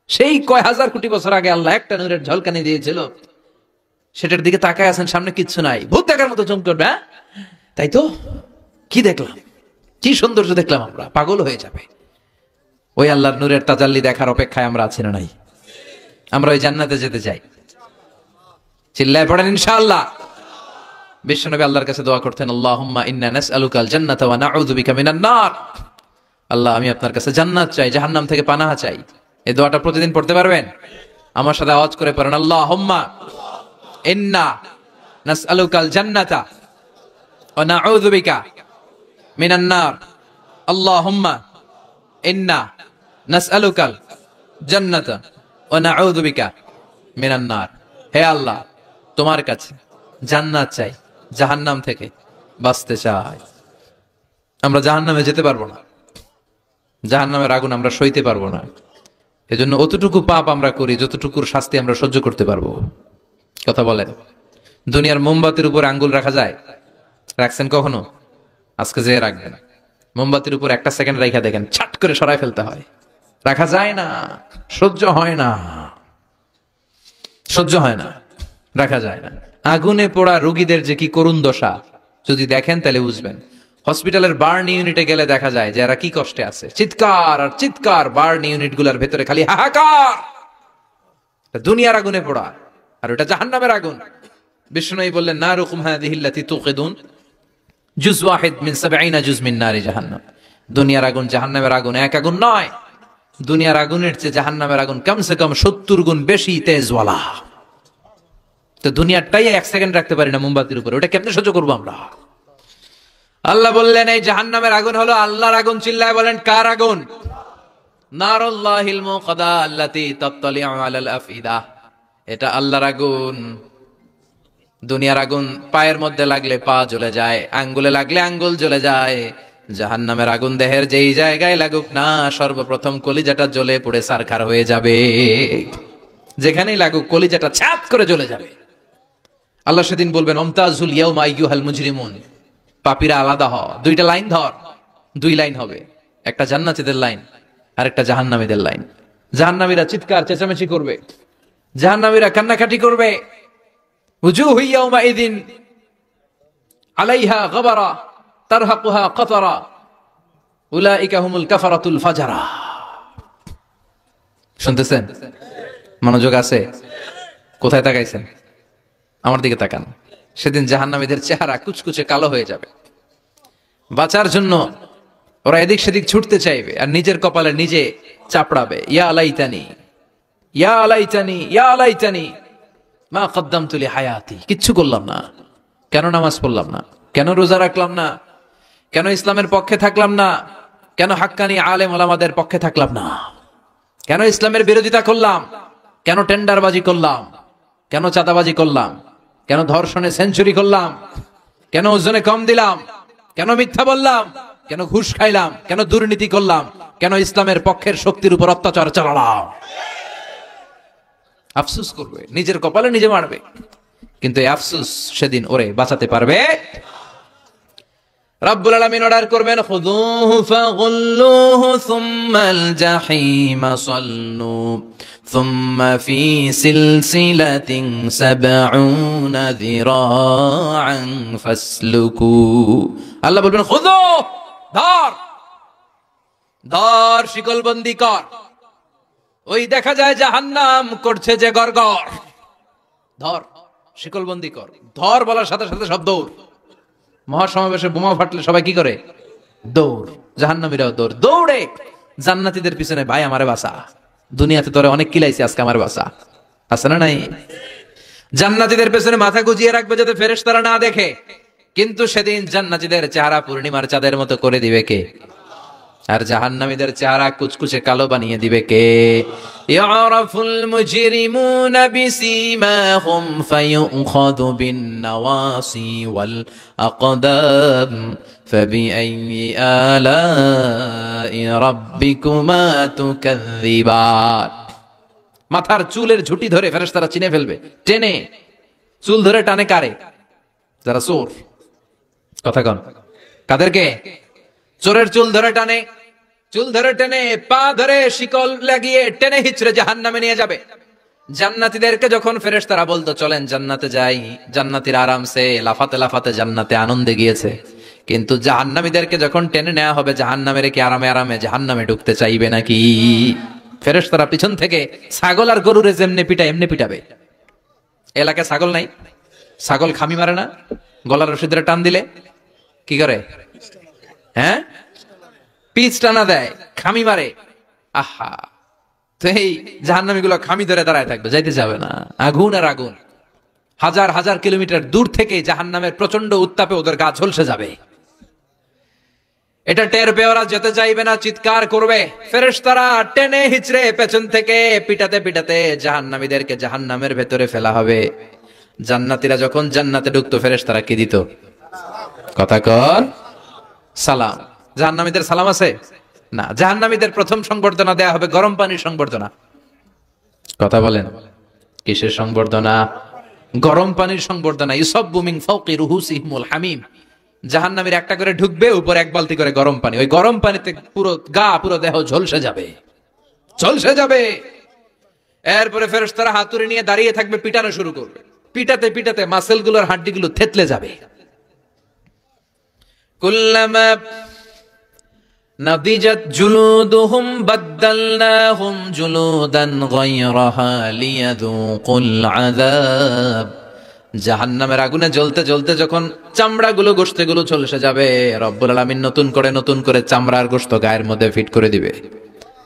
সেই কয় হাজার কোটি বছর আগে আল্লাহ একটা নূরের ঝলকানি দিয়েছিল, সেটার দিকে তাকায় আছেন, সামনে কিচ্ছু নাই। ভূত দেখার মতো চমকে উঠবে। তাই তো, কি দেখলাম, কি সৌন্দর্য দেখলাম, আমরা পাগল হয়ে যাবে। ওই আল্লাহর নূরের তাজাল্লি দেখার অপেক্ষায় আমরা আছি না নাই? আমরা ওই জান্নাতে যেতে চাই। চিল্লায় পড়েন ইনশাআল্লাহ। বিশ্বনবী আল্লাহর কাছে দোয়া করতেন, আল্লাহুম্মা ইন্না নাসআলুকাল জান্নাতা ওয়া নাউযু বিকা মিনান নার। আল্লাহ আমি আপনার কাছে জান্নাত চাই, জাহান্নাম থেকে পানাহ চাই। এই দোয়াটা প্রতিদিন পড়তে পারবেন? আমার সাথে আওয়াজ করে পড়েন, আল্লাহুম্মা ইন্না নাসআলুকাল জান্নাতা ওয়া নাউযু বিকা মিনান নার। আল্লাহুম্মা ইন্না নাসআলুকাল জান্নাতা ওয়া নাউযু বিকা মিনান নার। হে আল্লাহ, তোমার কাছে জান্নাত চাই, জাহান্নাম থেকে বাঁচতে চাই। আমরা জাহান্নামে যেতে পারবো না, জাহান্নামের আগুন আমরা সইতে পারবো না। এজন্য অতটুকু পাপ আমরা করি যতটুকুর শাস্তি আমরা সহ্য করতে পারবো। কথা বলেন, দুনিয়ার মোমবাতির উপর আঙ্গুল রাখা যায়? রাখছেন কখনো? আজকে যে রাখবেন, মোমবাতির উপর একটা সেকেন্ড রেখা দেখেন, ছাট করে সরাই ফেলতে হয়। রাখা যায় না, সহ্য হয় না, সহ্য হয় না, রাখা যায় না। আগুনে পোড়া রোগীদের যে কি করুণ দশা যদি দেখেন তাহলে বুঝবেন। হসপিটালের বার্ন ইউনিটে গেলে দেখা যায় যে এরা কি কষ্টে আছে, চিৎকার আর চিৎকার, বার্ন ইউনিট গুলার ভেতরে খালি হাহাকার। দুনিয়ার আগুনে পোড়া, আর ওটা জাহান্নামের আগুন। বিষ্ণু বললেন, নারুকুম হাযিহিল্লাতী তুকিদুন জুজ ওয়াহিদ মিন ৭০ জুজ মিন নারি জাহান্নাম। দুনিয়ার আগুন জাহান্নামের আগুন এক আগুন নয়, দুনিয়ার আগুনের চেয়ে জাহান্নামের আগুন কমসে কম ৭০ গুণ বেশি তেজওয়ালা। তো দুনিয়ারটাই এক সেকেন্ড রাখতে পারি না মোমবাতির উপরে, ওটা কেমনে সহ্য করবো আমরা? আল্লাহ বললেন এই জাহান্নামের আগুন হলো আল্লাহর আগুন। চিল্লায় বলেন, কার আগুন? নারুল্লাহিল মুকাদা আল্লাতী তাত্তালিউ আলাল আফইদা। এটা আল্লাহর আগুন। দুনিয়ার আগুন পায়ের মধ্যে লাগলে পা জ্বলে যায়, আঙ্গুলে লাগলে আঙ্গুল জ্বলে যায়। জাহান্নামের আগুন দেহের যেই জায়গায় লাগুক না, সর্বপ্রথম কলিজাটা জ্বলে পুড়ে ছারখার হয়ে যাবে। যেখানেই লাগুক কলিজাটা ছাপ করে জ্বলে যাবে। আল্লাহ সেদিন বলবেন, আমতাজুল ইয়াউমা আইয়ুহাল মুজরিমুন, পাপীরা আলাদা হ। দুইটা লাইন ধর, দুই লাইন হবে, একটা জান্নাতীদের লাইন আর একটা জাহান্নামীদের লাইন। জাহান্নামীরা চিৎকার চেঁচামেচি করবে, জাহান্নামীরা কান্নাকাটি করবে। উজুহু ইয়াউমাইযিন আলাইহা গাবারা তারহাকুহা কাতারা উলাইকা হুমুল কাফারাতুল ফাজারা। শুনতেছেন? মনোযোগ আছে? কোথায় তাকাইছেন? আমার দিকে তাকান। সেদিন জাহান্নামীদের চেহারা কুচকুচে কালো হয়ে যাবে। বাঁচার জন্য ওরা এদিক সেদিক ছুটতে চাইবে আর নিজের কপালে নিজে চাপড়াবে, ইয়া লাইতানি, ইয়া লাইতানি, ইয়া লাইতানি মা কদ্দামতু লিহায়াতি। কিচ্ছু করলাম না, কেন নামাজ পড়লাম না, কেন রোজা রাখলাম না, কেন ইসলামের পক্ষে থাকলাম না, কেন হাক্কানি আলেম ওলামাদের পক্ষে থাকলাম না, কেন ইসলামের বিরোধিতা করলাম, কেন টেন্ডারবাজি করলাম, কেন চাঁদাবাজি করলাম, কেন ধর্ষণে সেঞ্চুরি করলাম, কেন ওজনে কম দিলাম, কেন মিথ্যা বললাম, কেন ঘুষ খাইলাম, কেন দুর্নীতি করলাম, কেন ইসলামের পক্ষের শক্তির উপর অত্যাচার চালালাম। আফসোস করবে, নিজের কপালে নিজে মারবে। কিন্তু এই আফসোস সেদিন ওরে বাঁচাতে পারবে? রব্বুল আলামিন অর্ডার করবেন, খুযুহু ফাগুল্লুহু সুম্মাল জাহিমা সাল্লু সুম্মা ফি সিলসিলাতিন ৭০ যিরাআন ফাসলুকু। আল্লাহ বলবেন, খুযু, ধর, ধর, শিকলবন্দি কর। ওই দেখা যায় জাহান্নাম করছে যে গড়গড়, ধর, শিকলবন্দি কর। ধর বলার সাথে সাথে সব দৌড়। মহাসমাবেশে বোমা ফাটলে সবাই কি করে? দৌড়। জাহান্নামীরাও দৌড়। দৌড়ে জান্নাতীদের পিছনে, ভাই আমারে বাঁচা, দুনিয়াতে তোরে অনেক কিলাইছি, আজকে আমার বাঁচা। আছে না নাই? জান্নাতীদের পেছনে মাথা গুজিয়ে রাখবে যাতে ফেরেশতারা না দেখে। কিন্তু সেদিন জান্নাতীদের চেহারা পূর্ণিমার চাঁদের মতো করে দিবে কে? আর জাহান্নামীদের চেহারা কুচকুচে কালো বানিয়ে দিবে কে? ইয়ারাফুল মুজরিমুনা বিসীমাহুম ফায়ুখাযু বিন নাওয়াসি ওয়াল আকদাম ফাবিআইয়ি আলাই রাব্বিকুমা তুকাযযিবান। মাথার চুলের ঝুঁটি ধরে ফেরেশতারা চিনে ফেলবে, টেনে চুল ধরে টানে কারে? যারা চোর। কথা কন, কাদেরকে? চোরের চুল ধরে টানে, চুল ধরে টেনে, পা ধরে শিকল লাগিয়ে টেনে হিচড়ে জাহান্নামে নিয়ে যাবে। জান্নাতীদেরকে যখন ফেরেশতারা বলতো চলেন জান্নাতে যাই, জান্নাতীরা আরামসে লাফাতে লাফাতে জান্নাতে আনন্দে গিয়েছে। কিন্তু জাহান্নামীদেরকে যখন টেনে নেওয়া হবে জাহান্নামের, কি আরামে আরামে জাহান্নামে ঢুকতে চাইবে নাকি? ফেরেশতারা পিছন থেকে ছাগল আর গরুরে যেমনে পিটায় এমনি পিটাবে। এলাকায় ছাগল নাই? ছাগল খামি মারে না? গলার রশি ধরে টান দিলে কি করে? হ্যাঁ, পিচ টানা দেয়, খামি মারে। আহা, তো এই জাহান্নামীগুলো খামি ধরে দাঁড়ায় থাকবে, যাইতে যাবে না। আগুন আর আগুন, হাজার হাজার কিলোমিটার দূর থেকে জাহান্নামের প্রচন্ড উত্তাপে ওদের গা ঝলসে যাবে। এটা টের পেয়ে ওরা যেতে চাইবে না, চিৎকার করবে। ফেরেশতারা টেনে হিচড়ে পেছন থেকে পিটাতে পিটাতে জাহান্নামীদেরকে জাহান্নামের ভেতরে ফেলা হবে। জান্নাতীরা যখন জান্নাতে ঢুকতো ফেরেশতারা কি দিত? কথা কর, সালাম। জাহান্নামীদের সালাম আছে? না, জাহান্নামীদের প্রথম সংবর্ধনা দেয়া হবে গরম পানির সংবর্ধনা। কথা বলেন, কিসের সংবর্ধনা? গরম পানির সংবর্ধনা। ইউসাব্বু মিন ফাওকি রুহুসিহিমুল হামিম। জাহান্নামীর একটা করে ঢুকবে, উপর এক বালতি করে গরম পানি। ওই গরম পানিতে পুরো গা, পুরো দেহ ঝলসে যাবে, ঝলসে যাবে। এরপরে ফেরেশতারা হাতুড়ি নিয়ে দাঁড়িয়ে থাকবে, পিটানো শুরু করবে। পিটাতে পিটাতে মাসেলগুলোর হাড্ডিগুলো থেতলে যাবে। কুল্লামা নাদিজাত জুলুদুহুম বাদদালনাহুম জুলুদান গায়রাহা লিয়াযুকুল আযাব। জাহান্নামের আগুনে জ্বলতে জ্বলতে যখন চামড়াগুলো, গোশতগুলো ঝলসে যাবে, রব্বুল আলামিন নতুন করে চামড়ার গোশত গায়ের মধ্যে ফিট করে দিবে।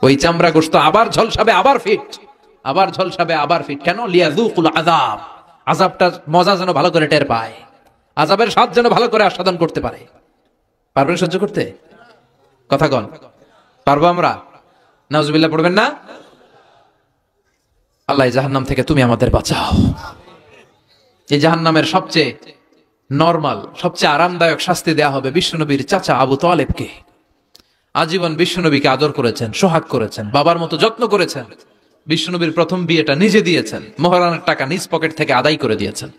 ওই চামড়া গোশত আবার ঝলসাবে, আবার ফিট, আবার ঝলসাবে, আবার ফিট। কেন? লিয়াযুকুল আযাব। আযাবটা মজা যেন ভালো করে টের পায়, আযাবের স্বাদ যেন ভালো করে আস্বাদন করতে পারে। পারবেন সহ্য করতে? কথা কন, পারবো আমরা? নাউজুবিল্লাহ পড়বেন না? আল্লাহ জাহান্নাম থেকে তুমি আমাদের বাঁচাও। এই জাহান্নামের সবচেয়ে নরমাল, সবচেয়ে আরামদায়ক শাস্তি দেয়া হবে বিশ্বনবীর চাচা আবু তালেবকে। আজীবন বিশ্বনবীকে আদর করেছেন, সোহাগ করেছেন, বাবার মতো যত্ন করেছেন। বিশ্বনবীর প্রথম বিয়েটা নিজে দিয়েছেন, মহারানার টাকা নিজ পকেট থেকে আদায় করে দিয়েছেন।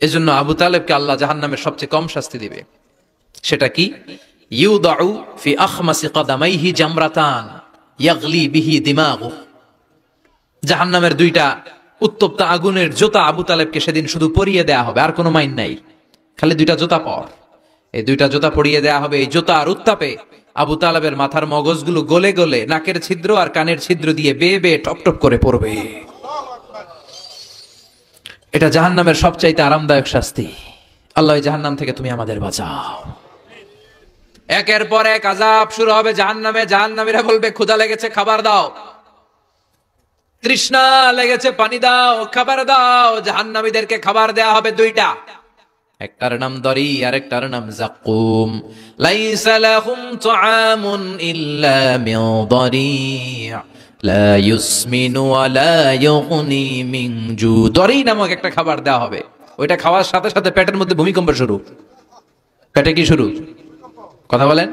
এজন্য আবু তালেবকে আল্লাহ জাহান্নামের সবচেয়ে কম শাস্তি দিবে। সেটা কি? ইউদাউ ফি আখমাসি কদামাইহি জামরাতান ইয়াগলি বিহি দিমাগু। জাহান্নামের দুইটা উত্তপ্ত আগুনের জোতা আবু তালেবকে সেদিন শুধু পরিয়ে দেয়া হবে, আর কোনো মাইন নাই, খালি দুইটা জোতা পর। এই দুইটা জোতা পরিয়ে দেয়া হবে। এই জোতা আর উত্তাপে আবু তালেবের মাথার মগজগুলো গলে গলে নাকের ছিদ্র আর কানের ছিদ্র দিয়ে বেয়ে বেয়ে টপ টপ করে পড়বে। এটা জাহান্নামের সবচাইতে আরামদায়ক শাস্তি। আল্লাহ জাহান্নাম থেকে তুমি আমাদের বাঁচাও। একের পর এক আযাব শুরু হবে জাহান্নামে। জাহান্নামীরা বলবে, ক্ষুধা লেগেছে, খাবার দাও। তৃষ্ণা লেগেছে, পানি দাও, খাবার দাও। জাহান্নামীদেরকে খাবার দেয়া হবে দুইটা, একটার নাম দরি আর একটার নাম যাকুম। লাইসা লাহুম তুআমুন ইল্লা মিন দরি' লা ইউসমিনু ওয়া লা ইউগনি মিন জু। দরি নামক একটা খাবার দেওয়া হবে। ওইটা খাওয়ার সাথে সাথে পেটের মধ্যে ভূমিকম্প শুরু। পেটে কি শুরু? কথা বলেন।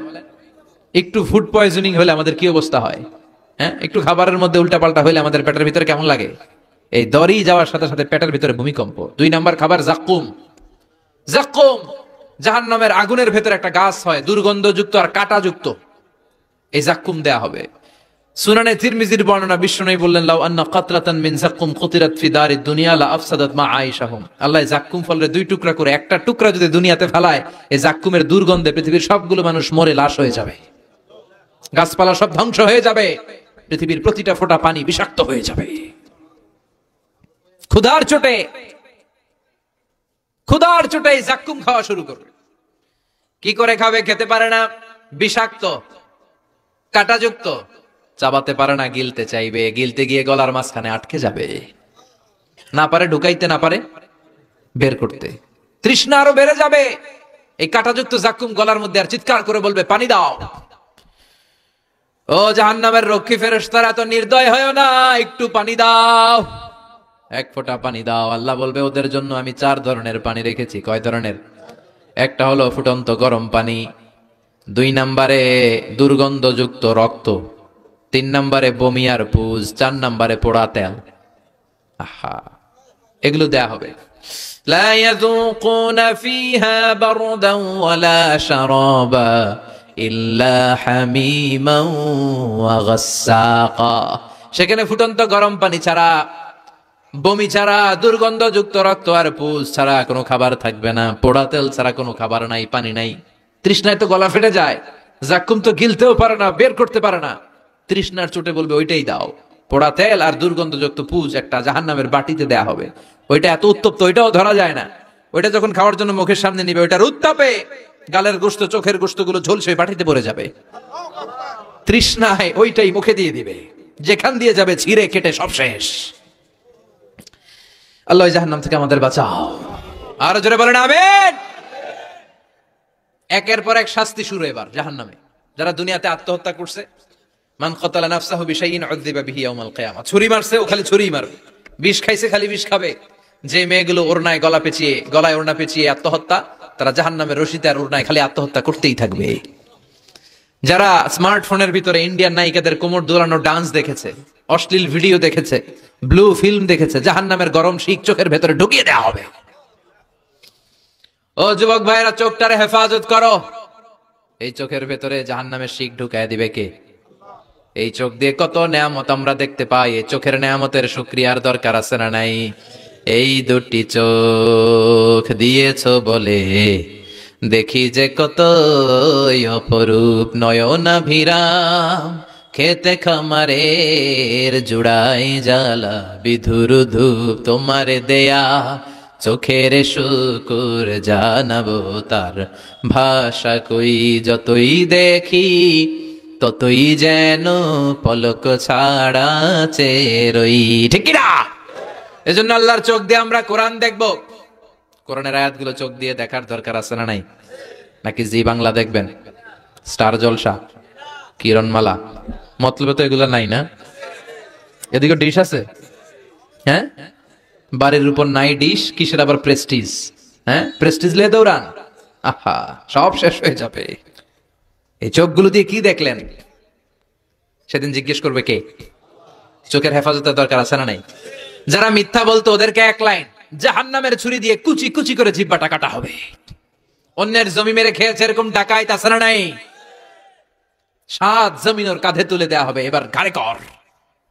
একটু ফুড পয়জনিং হলে আমাদের কি অবস্থা হয়? হ্যাঁ, একটু খাবারের মধ্যে উল্টাপাল্টা হলে আমাদের পেটের ভিতরে কেমন লাগে? এই দরি যাওয়ার সাথে সাথে পেটের ভিতরে ভূমিকম্প। 2 নাম্বার খাবার যাকুম। যাকুম জাহান্নামের আগুনের ভেতরে একটা গাছ হয়, দুর্গন্ধযুক্ত আর কাঁটাযুক্ত। এই যাকুম দেয়া হবে। সুনানে তিরমিজির বর্ণনা, বিশ্বনবী বললেন, লাউ আন্না কাতরাতান মিন যাকুম কুতিরাত ফি দারিদ দুনিয়া লা আফসাদাত মা আয়েশাহুম। আল্লাহ যাকুম ফলের 2 টুকরা করে, একটা টুকরা যদি দুনিয়াতে ফেলায়, এই যাকুমের দুর্গন্ধে পৃথিবীর সবগুলো মানুষ মরে লাশ হয়ে যাবে, গাছপালা সব ধ্বংস হয়ে যাবে, পৃথিবীর প্রতিটা ফোঁটা পানি বিষাক্ত হয়ে যাবে। ক্ষুধার চোটে যাকুম খাওয়া শুরু করবে। কি করে খাবে? খেতে পারে না, বিষাক্ত, কাঁটাযুক্ত, চাবাতে পারে না, গিলতে চাইবে, গিলতে গিয়ে গলার মাঝখানে আটকে যাবে, না পারে ঢুকাইতে, না পারে বের করতে। তৃষ্ণা আরো বেড়ে যাবে। এই কাঁটাযুক্ত যাকুম গলার মধ্যে, আর চিৎকার করে বলবে, পানি দাও। ও জাহান্নামের রক্ষী ফেরেশতারা, তো নির্দয় হয় না, একটু পানি দাও, এক ফোঁটা পানি দাও। আল্লাহ বলবে, ওদের জন্য আমি 4 ধরনের পানি রেখেছি। কয় ধরনের? একটা হলো ফুটন্ত গরম পানি, 2 নম্বরে দুর্গন্ধযুক্ত রক্ত, 3 নম্বরে বমি আর পুজ, 4 নম্বরে পোড়া তেল। আহা, এগুলো দেয়া হবে। লা ইয়াযুকুনা ফিহা বারদান ওয়ালা শারাবা ইল্লা হামিমান ওয়া গাসসাকা। সেখানে ফুটন্ত গরম পানি ছাড়া, বমি ছাড়া, দুর্গন্ধযুক্ত রক্ত আর পুজ ছাড়া কোনো খাবার থাকবে না, পোড়া তেল ছাড়া কোনো খাবার নাই, পানি নাই। তৃষ্ণায় তো গলা ফেটে যায়, যাকুম তো গিলতেও পারে না, বের করতে পারে না। তৃষ্ণার চোটে বলবে, ওইটাই দাও। পোড়া তেল আর দুর্গন্ধযুক্ত পুজ একটা জাহান্নামের বাটিতে দেয়া হবে। ওইটা এত উত্তপ্ত, ওইটাও ধরা যায় না। ওইটা যখন খাওয়ার জন্য মুখের সামনে নিবে, ওইটার উত্তাপে গালের গোশত, চোখের গোশতগুলো ঝলসে বাটিতে পড়ে যাবে। তৃষ্ণায় ওইটাই মুখে দিয়ে দিবে, যেখান দিয়ে যাবে ছিঁড়ে কেটে সব শেষ। আল্লাহ জাহান্নাম থেকে আমাদের বাঁচাও। আর জোরে বলেন আমিন। একের পর এক শাস্তি শুরু এবার জাহান্নামে। যারা দুনিয়াতে আত্মহত্যা করছে, মান কাতালা নাফসাহু বিশাইইন উযযিবা বিহি ইয়াউমাল কিয়ামা। ছুরি মারছে, ও খালি ছুরি মারবে। বিষ খাইছে, খালি বিষ খাবে। যে মেয়েগুলো ওড়নায় গলায় ওড়না পেঁচিয়ে আত্মহত্যা, তারা জাহান্নামের রশিতে আর ওড়নায় খালি আত্মহত্যা করতেই থাকবে। যারা স্মার্টফোনের ভিতরে ইন্ডিয়ান নায়িকাদের কোমর দোলানো ডান্স দেখেছে, অশ্লীল ভিডিও দেখেছে, ব্লু ফিল্ম দেখেছে, জাহান্নামের গরম শিক চোখের ভেতরে ঢুকিয়ে দেওয়া হবে। ও যুবক ভাইরা, চোখটারে হেফাজত করো। এই চোখের ভেতরে জাহান্নামের শিক ঢুকায় দিবে কে? এই চোখ দিয়ে কত নেয়ামত আমরা দেখতে পাই। এই চোখের নেয়ামতের শুকরিয়ার দরকার আছে না নাই? এই দুটি চোখ দিয়েছো বলে দেখি যে কত অপরূপ নয়নাভিরাম, খেতে খামারের জুড়াই জ্বালা বিধুর ধূপ তোমার দেয়া, চোখের শুকুর জানাবো তার ভাষা কই, যতই দেখি ততই যেন পলক ছাড়া চেরই। ঠিক কি না? এজন্য আল্লাহর চোখ দিয়ে আমরা কোরআন দেখবো। কোরআনের আয়াতগুলো চোখ দিয়ে দেখার দরকার আছে না নাই? নাকি জি বাংলা দেখবেন, স্টার জলসা, কিরণমালা, মতলবে তো এগুলো নাই না? এদিকে ডিশ আছে, হ্যাঁ? বাড়ির উপর নাই ডিশ, কিসের আবার প্রেস্টিজ? হ্যাঁ, প্রেস্টিজ লিয়ে দৌড়ান, আহা সব শেষ হয়ে যাবে। এই চোখগুলো দিয়ে কি দেখলেন সেদিন জিজ্ঞেস করবে কে? চোখের হেফাজতের দরকার আছে না নাই? যারা মিথ্যা বলতো ওদেরকে এক লাইন, জাহান্নামের ছুরি দিয়ে কুচি কুচি করে জিহ্বাটা কাটা হবে। অন্যের জমি মেরে খেয়েছে এরকম ডাকাইত আছে না নাই? 7 জমিন ওর কাঁধে তুলে দেওয়া হবে, এবার ঘাড়ে কর।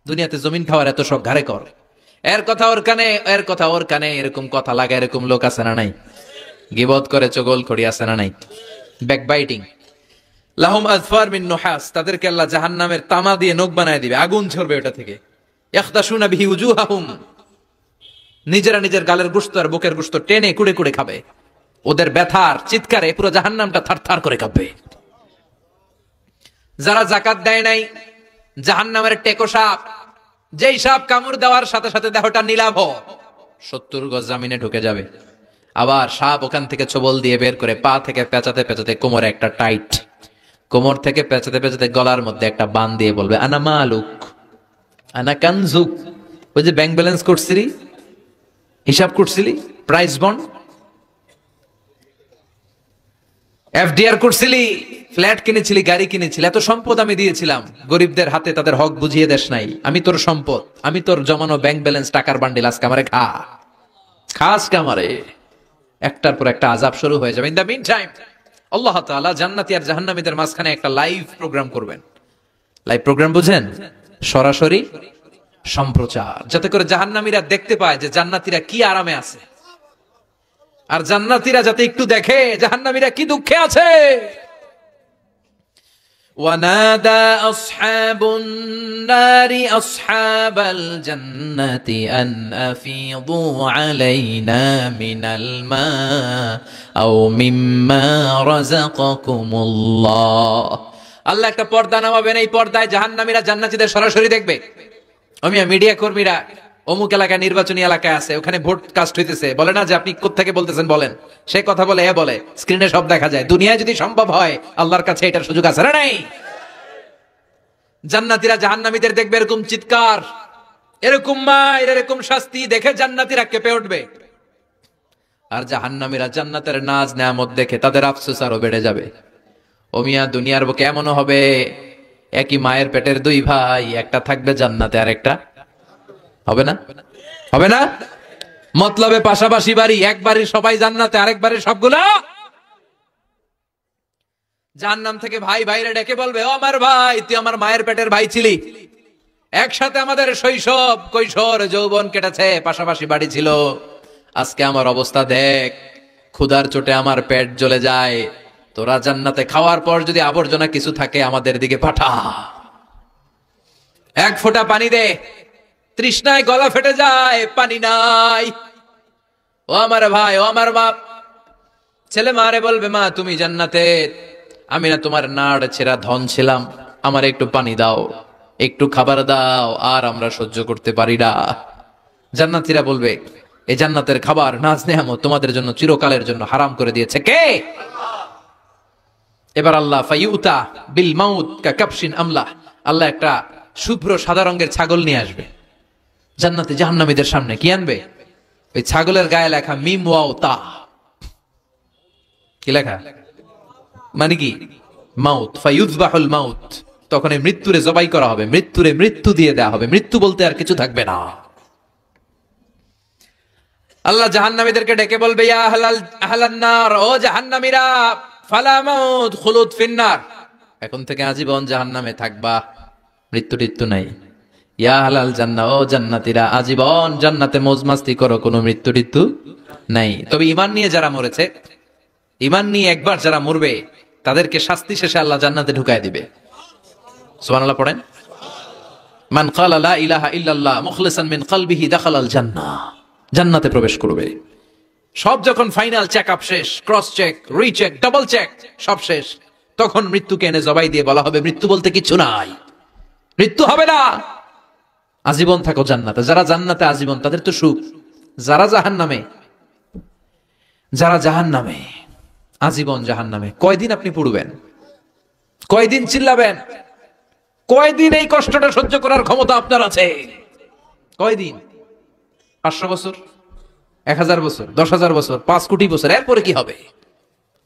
দুনিয়াতে জমিন খাওয়ার এত সব, ঘাড়ে কর। এর কথা ওর কানে, এর কথা ওর কানে, এরকম কথা লাগে এরকম লোক আছে না নাই? গিবত করে চগল খড়ি আছে না নাই? ব্যাকবাইটিং। লাহুম আযফার মিন নুহাস, তাদেরকে আল্লাহ জাহান্নামের তামা দিয়ে নখ বানায় দিবে, আগুন ঝরবে ওটা থেকে। ইয়াখতাশুনা বিহি উজুহাহুম, নিজেরা নিজের গালের গোশত আর বুকের গোশত টেনে কুড়ে কুড়ে খাবে। ওদের ব্যথার চিৎকারে পুরো জাহান্নামটা থারথার করে কাঁপবে। যারা যাকাত দেয় নাই, জাহান্নামের টেকো সাপ, যেই সাপ কামড় দেওয়ার সাথে সাথে দেহটা নীলাভ 70 গজ জামিনে ঢুকে যাবে। আবার সাপ ওখান থেকে ছোবল দিয়ে বের করে পা থেকে পেঁচাতে পেঁচাতে কোমরে একটা টাইট, কোমর থেকে পেঁচাতে পেঁচাতে গলার মধ্যে একটা বান দিয়ে বলবে আনা মালুক আনা কানজুক। ওই যে ব্যাংক ব্যালেন্স করছিলি, হিসাব করছিলি, প্রাইস বন্ড, এফডিআর করছিলি, ফ্ল্যাট কিনেছিলি, গাড়ি কিনেছিলি, এত সম্পদ আমি দিয়েছিলাম, গরিবদের হাতে তাদের হক বুঝিয়ে দেশ নাই। আমি তোর সম্পদ, আমি তোর জমানো ব্যাংক ব্যালেন্স টাকার বান্ডিল, আজকে আমারে খা, খাস কামারে। একটার পর একটা আযাব শুরু হয়ে যাবে। ইন দ্য মিন টাইম আল্লাহ তাআলা জান্নাতি আর জাহান্নামীদের মাঝখানে একটা লাইভ প্রোগ্রাম করবেন। লাইভ প্রোগ্রাম বুঝেন? সরাসরি সম্প্রচার, যাতে করে জাহান্নামীরা দেখতে পায় যে জান্নাতীরা কি আরামে আছে, আর জান্নাতীরা যাতে একটু দেখে জাহান্নামীরা কি দুঃখে আছে। ওয়ানাদা আসহাবুন নারি আসহাবাল জান্নাতি আন আফিদু আলাইনা মিনাল মা আও মিম্মা রাযাকাকুমুল্লাহ। আল্লাহ একটা পর্দা নামাবেন, এই পর্দায় জাহান্নামীরা জান্নাতীদের সরাসরি দেখবে। মিডিয়া কর্মীরা অমুক এলাকায় নির্বাচনী এলাকায় আছে, ওখানে ভোট কাস্ট হইতেছে, বলে না যে আপনি কোত্থেকে বলতেছেন বলেন, সে কথা বলে এ বলে, স্ক্রিনে সব দেখা যায়। দুনিয়ায় যদি সম্ভব হয়, আল্লাহর কাছে এটার সুযোগ আছে না নাই? জান্নাতীরা জাহান্নামীদের দেখবে এরকম চিৎকার, এরকম মায়ের, এরকম শাস্তি দেখে জান্নাতীরা কেঁপে উঠবে। আর জাহান্নামীরা জান্নাতের নাজ নেয়ামত দেখে তাদের আফসোস আরো বেড়ে যাবে। ও মিয়া, দুনিয়ার বুকে এমনও হবে একই মায়ের পেটের দুই ভাই, একটা থাকবে জান্নাতে আর একটা হবে না, হবে না? মতলবে পাশাপাশি বাড়ি, এক বাড়ির সবাই জান্নাতে, আরেক বাড়ির সবগুলা জাহান্নাম থেকে। ভাই ভাইরে ডেকে বলবে, ও আমার ভাই, তুই আমার মায়ের পেটের ভাই ছিলি, একসাথে আমাদের শৈশব কৈশোর যৌবন কেটেছে, পাশাপাশি বাড়ি ছিল, আজকে আমার অবস্থা দেখ, ক্ষুধার চোটে আমার পেট জ্বলে যায়, তোরা জান্নাতে খাওয়ার পর যদি আবর্জনা কিছু থাকে আমাদের দিকে পাঠা, এক ফোঁটা পানি দে, তৃষ্ণায় গলা ফেটে যায়, পানি নাই। ও আমার ভাই, ও আমার বাপ, ছেলে মারে বলবে, মা তুমি জান্নাতে, আমি না তোমার নাড় ছেঁড়া ধন ছিলাম, আমার একটু পানি দাও, একটু খাবার দাও, আর আমরা সহ্য করতে পারি না। জান্নাতীরা বলবে, এই জান্নাতের খাবার নাজ নেয়ামত তোমাদের জন্য চিরকালের জন্য হারাম করে দিয়েছে কে? এবার আল্লাহ ফায়ুতা বিল মাউত কা কাবশিন আমলাহ, আল্লাহ একটা শুভ্র সাদা রঙের ছাগল নিয়ে আসবে জান্নাতে জাহান্নামীদের সামনে। কি আনবে? ওই ছাগলের গায়ে লেখা মিম ওয়াও তা। কি লেখা? মানে কি? মাউত, ফায়ুযবাহুল মাউত, তখন এই মৃত্যুরে জবাই করা হবে, মৃত্যুরে মৃত্যু দিয়ে দেওয়া হবে, মৃত্যু বলতে আর কিছু থাকবে না। আল্লাহ জাহান্নামীদেরকে ডেকে বলবে, ইয়া আহলান নার, ও জাহান্নামীরা, ফালা মাউত, খুলুদ ফিন্নার, এখন থেকে আজীবন জাহান্নামে থাকবা, মৃত্যু টিত্যু নাই। ইয়া আহলাল জান্নাহ, ও জান্নাতীরা, আজীবন জান্নাতে মौज মাস্তি করো, কোনো মৃত্যু টিত্যু নাই। তবে ঈমান নিয়ে যারা মরেছে, ঈমান নিয়ে একবার যারা মরবে, তাদেরকে শাস্তি শেষে আল্লাহ জান্নাতে ঢুকায় দিবে। সুবহানাল্লাহ পড়েন। মান ক্বালা লা ইলাহা ইল্লাল্লাহ মুখলিসান মিন কলবিহি দাখালাল জান্নাহ, জান্নাতে প্রবেশ করবে। সব যখন ফাইনাল চেকআপ শেষ, cross check, recheck, double check, সব শেষ, তখন মৃত্যুকে এনে জবাই দিয়ে বলা হবে, মৃত্যু বলতে কিছু নাই, মৃত্যু হবে না, আজীবন থাকো জান্নাতে। যারা জান্নাতে আজীবন, তাদের তো সুখ। যারা জাহান্নামে, যারা জাহান্নামে, আজীবন জাহান্নামে, কয়দিন আপনি পড়বেন? কয়দিন চিল্লাবেন? কয়দিন এই কষ্টটা সহ্য করার ক্ষমতা আপনার আছে? কয়দিন? 500 বছর, 1000 বছর, 10,000 বছর, 5 কোটি বছর, এরপরে কি হবে?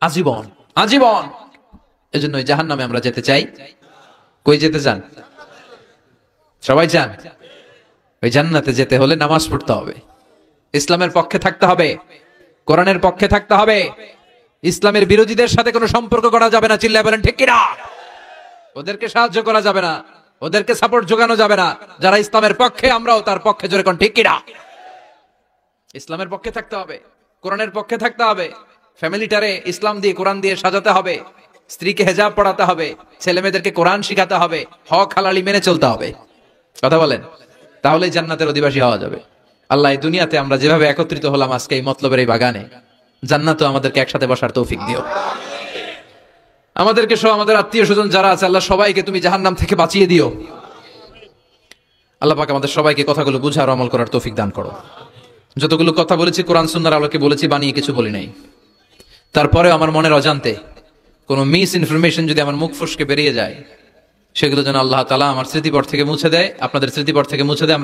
আজীবন, আজীবন। এজন্য ওই জাহান্নামে আমরা যেতে চাই। কই যেতে চান? সবাই চান? ওই জান্নাতে যেতে হলে নামাজ পড়তে হবে, ইসলামের পক্ষে থাকতে হবে, কোরআনের পক্ষে থাকতে হবে, ইসলামের বিরোধীদের সাথে কোনো সম্পর্ক করা যাবে না। চিল্লায় বলেন ঠিক কিনা? ওদেরকে সাহায্য করা যাবে না, ওদেরকে সাপোর্ট যোগানো যাবে না। যারা ইসলামের পক্ষে, আমরাও তার পক্ষে, জোরে কোন ঠিক কিনা? ইসলামের পক্ষে থাকতে হবে, কোরআনের পক্ষে থাকতে হবে, ফ্যামিলিটারে ইসলাম দিয়ে, কোরআন দিয়ে সাজাতে হবে, স্ত্রীকে হেজাব পড়াতে হবে, ছেলে মেয়েদেরকে কোরআন শিখাতে হবে, হক হালালি মেনে চলতে হবে। কথা বলেন, তাহলেই জান্নাতের অধিবাসী হওয়া যাবে। আল্লাহ, এই দুনিয়াতে আমরা যেভাবে একত্রিত হলাম আজকে এই মতলবের এই বাগানে, জান্নাতও আমাদেরকে একসাথে বসার তৌফিক দিও। আমাদেরকে সহ আমাদের আত্মীয় স্বজন যারা আছে, আল্লাহ সবাইকে তুমি জাহান্নাম থেকে বাঁচিয়ে দিও। আল্লাহ পাক আমাদের সবাইকে কথাগুলো বুঝার আমল করার তৌফিক দান করো। যতগুলো কথা বলেছি কোরআন সুন্নাহর আলোকে বলেছি, বানিয়ে কিছু বলি নাই। তারপরেও আমার মনের অজান্তে কোনো মিস ইনফরমেশন যদি আমার মুখ ফসকে বেরিয়ে যায়, সেগুলো যেন আল্লাহ তাআলা আমার স্মৃতিপট থেকে মুছে দেয়, আপনাদের স্মৃতিপট থেকে মুছে দেয়।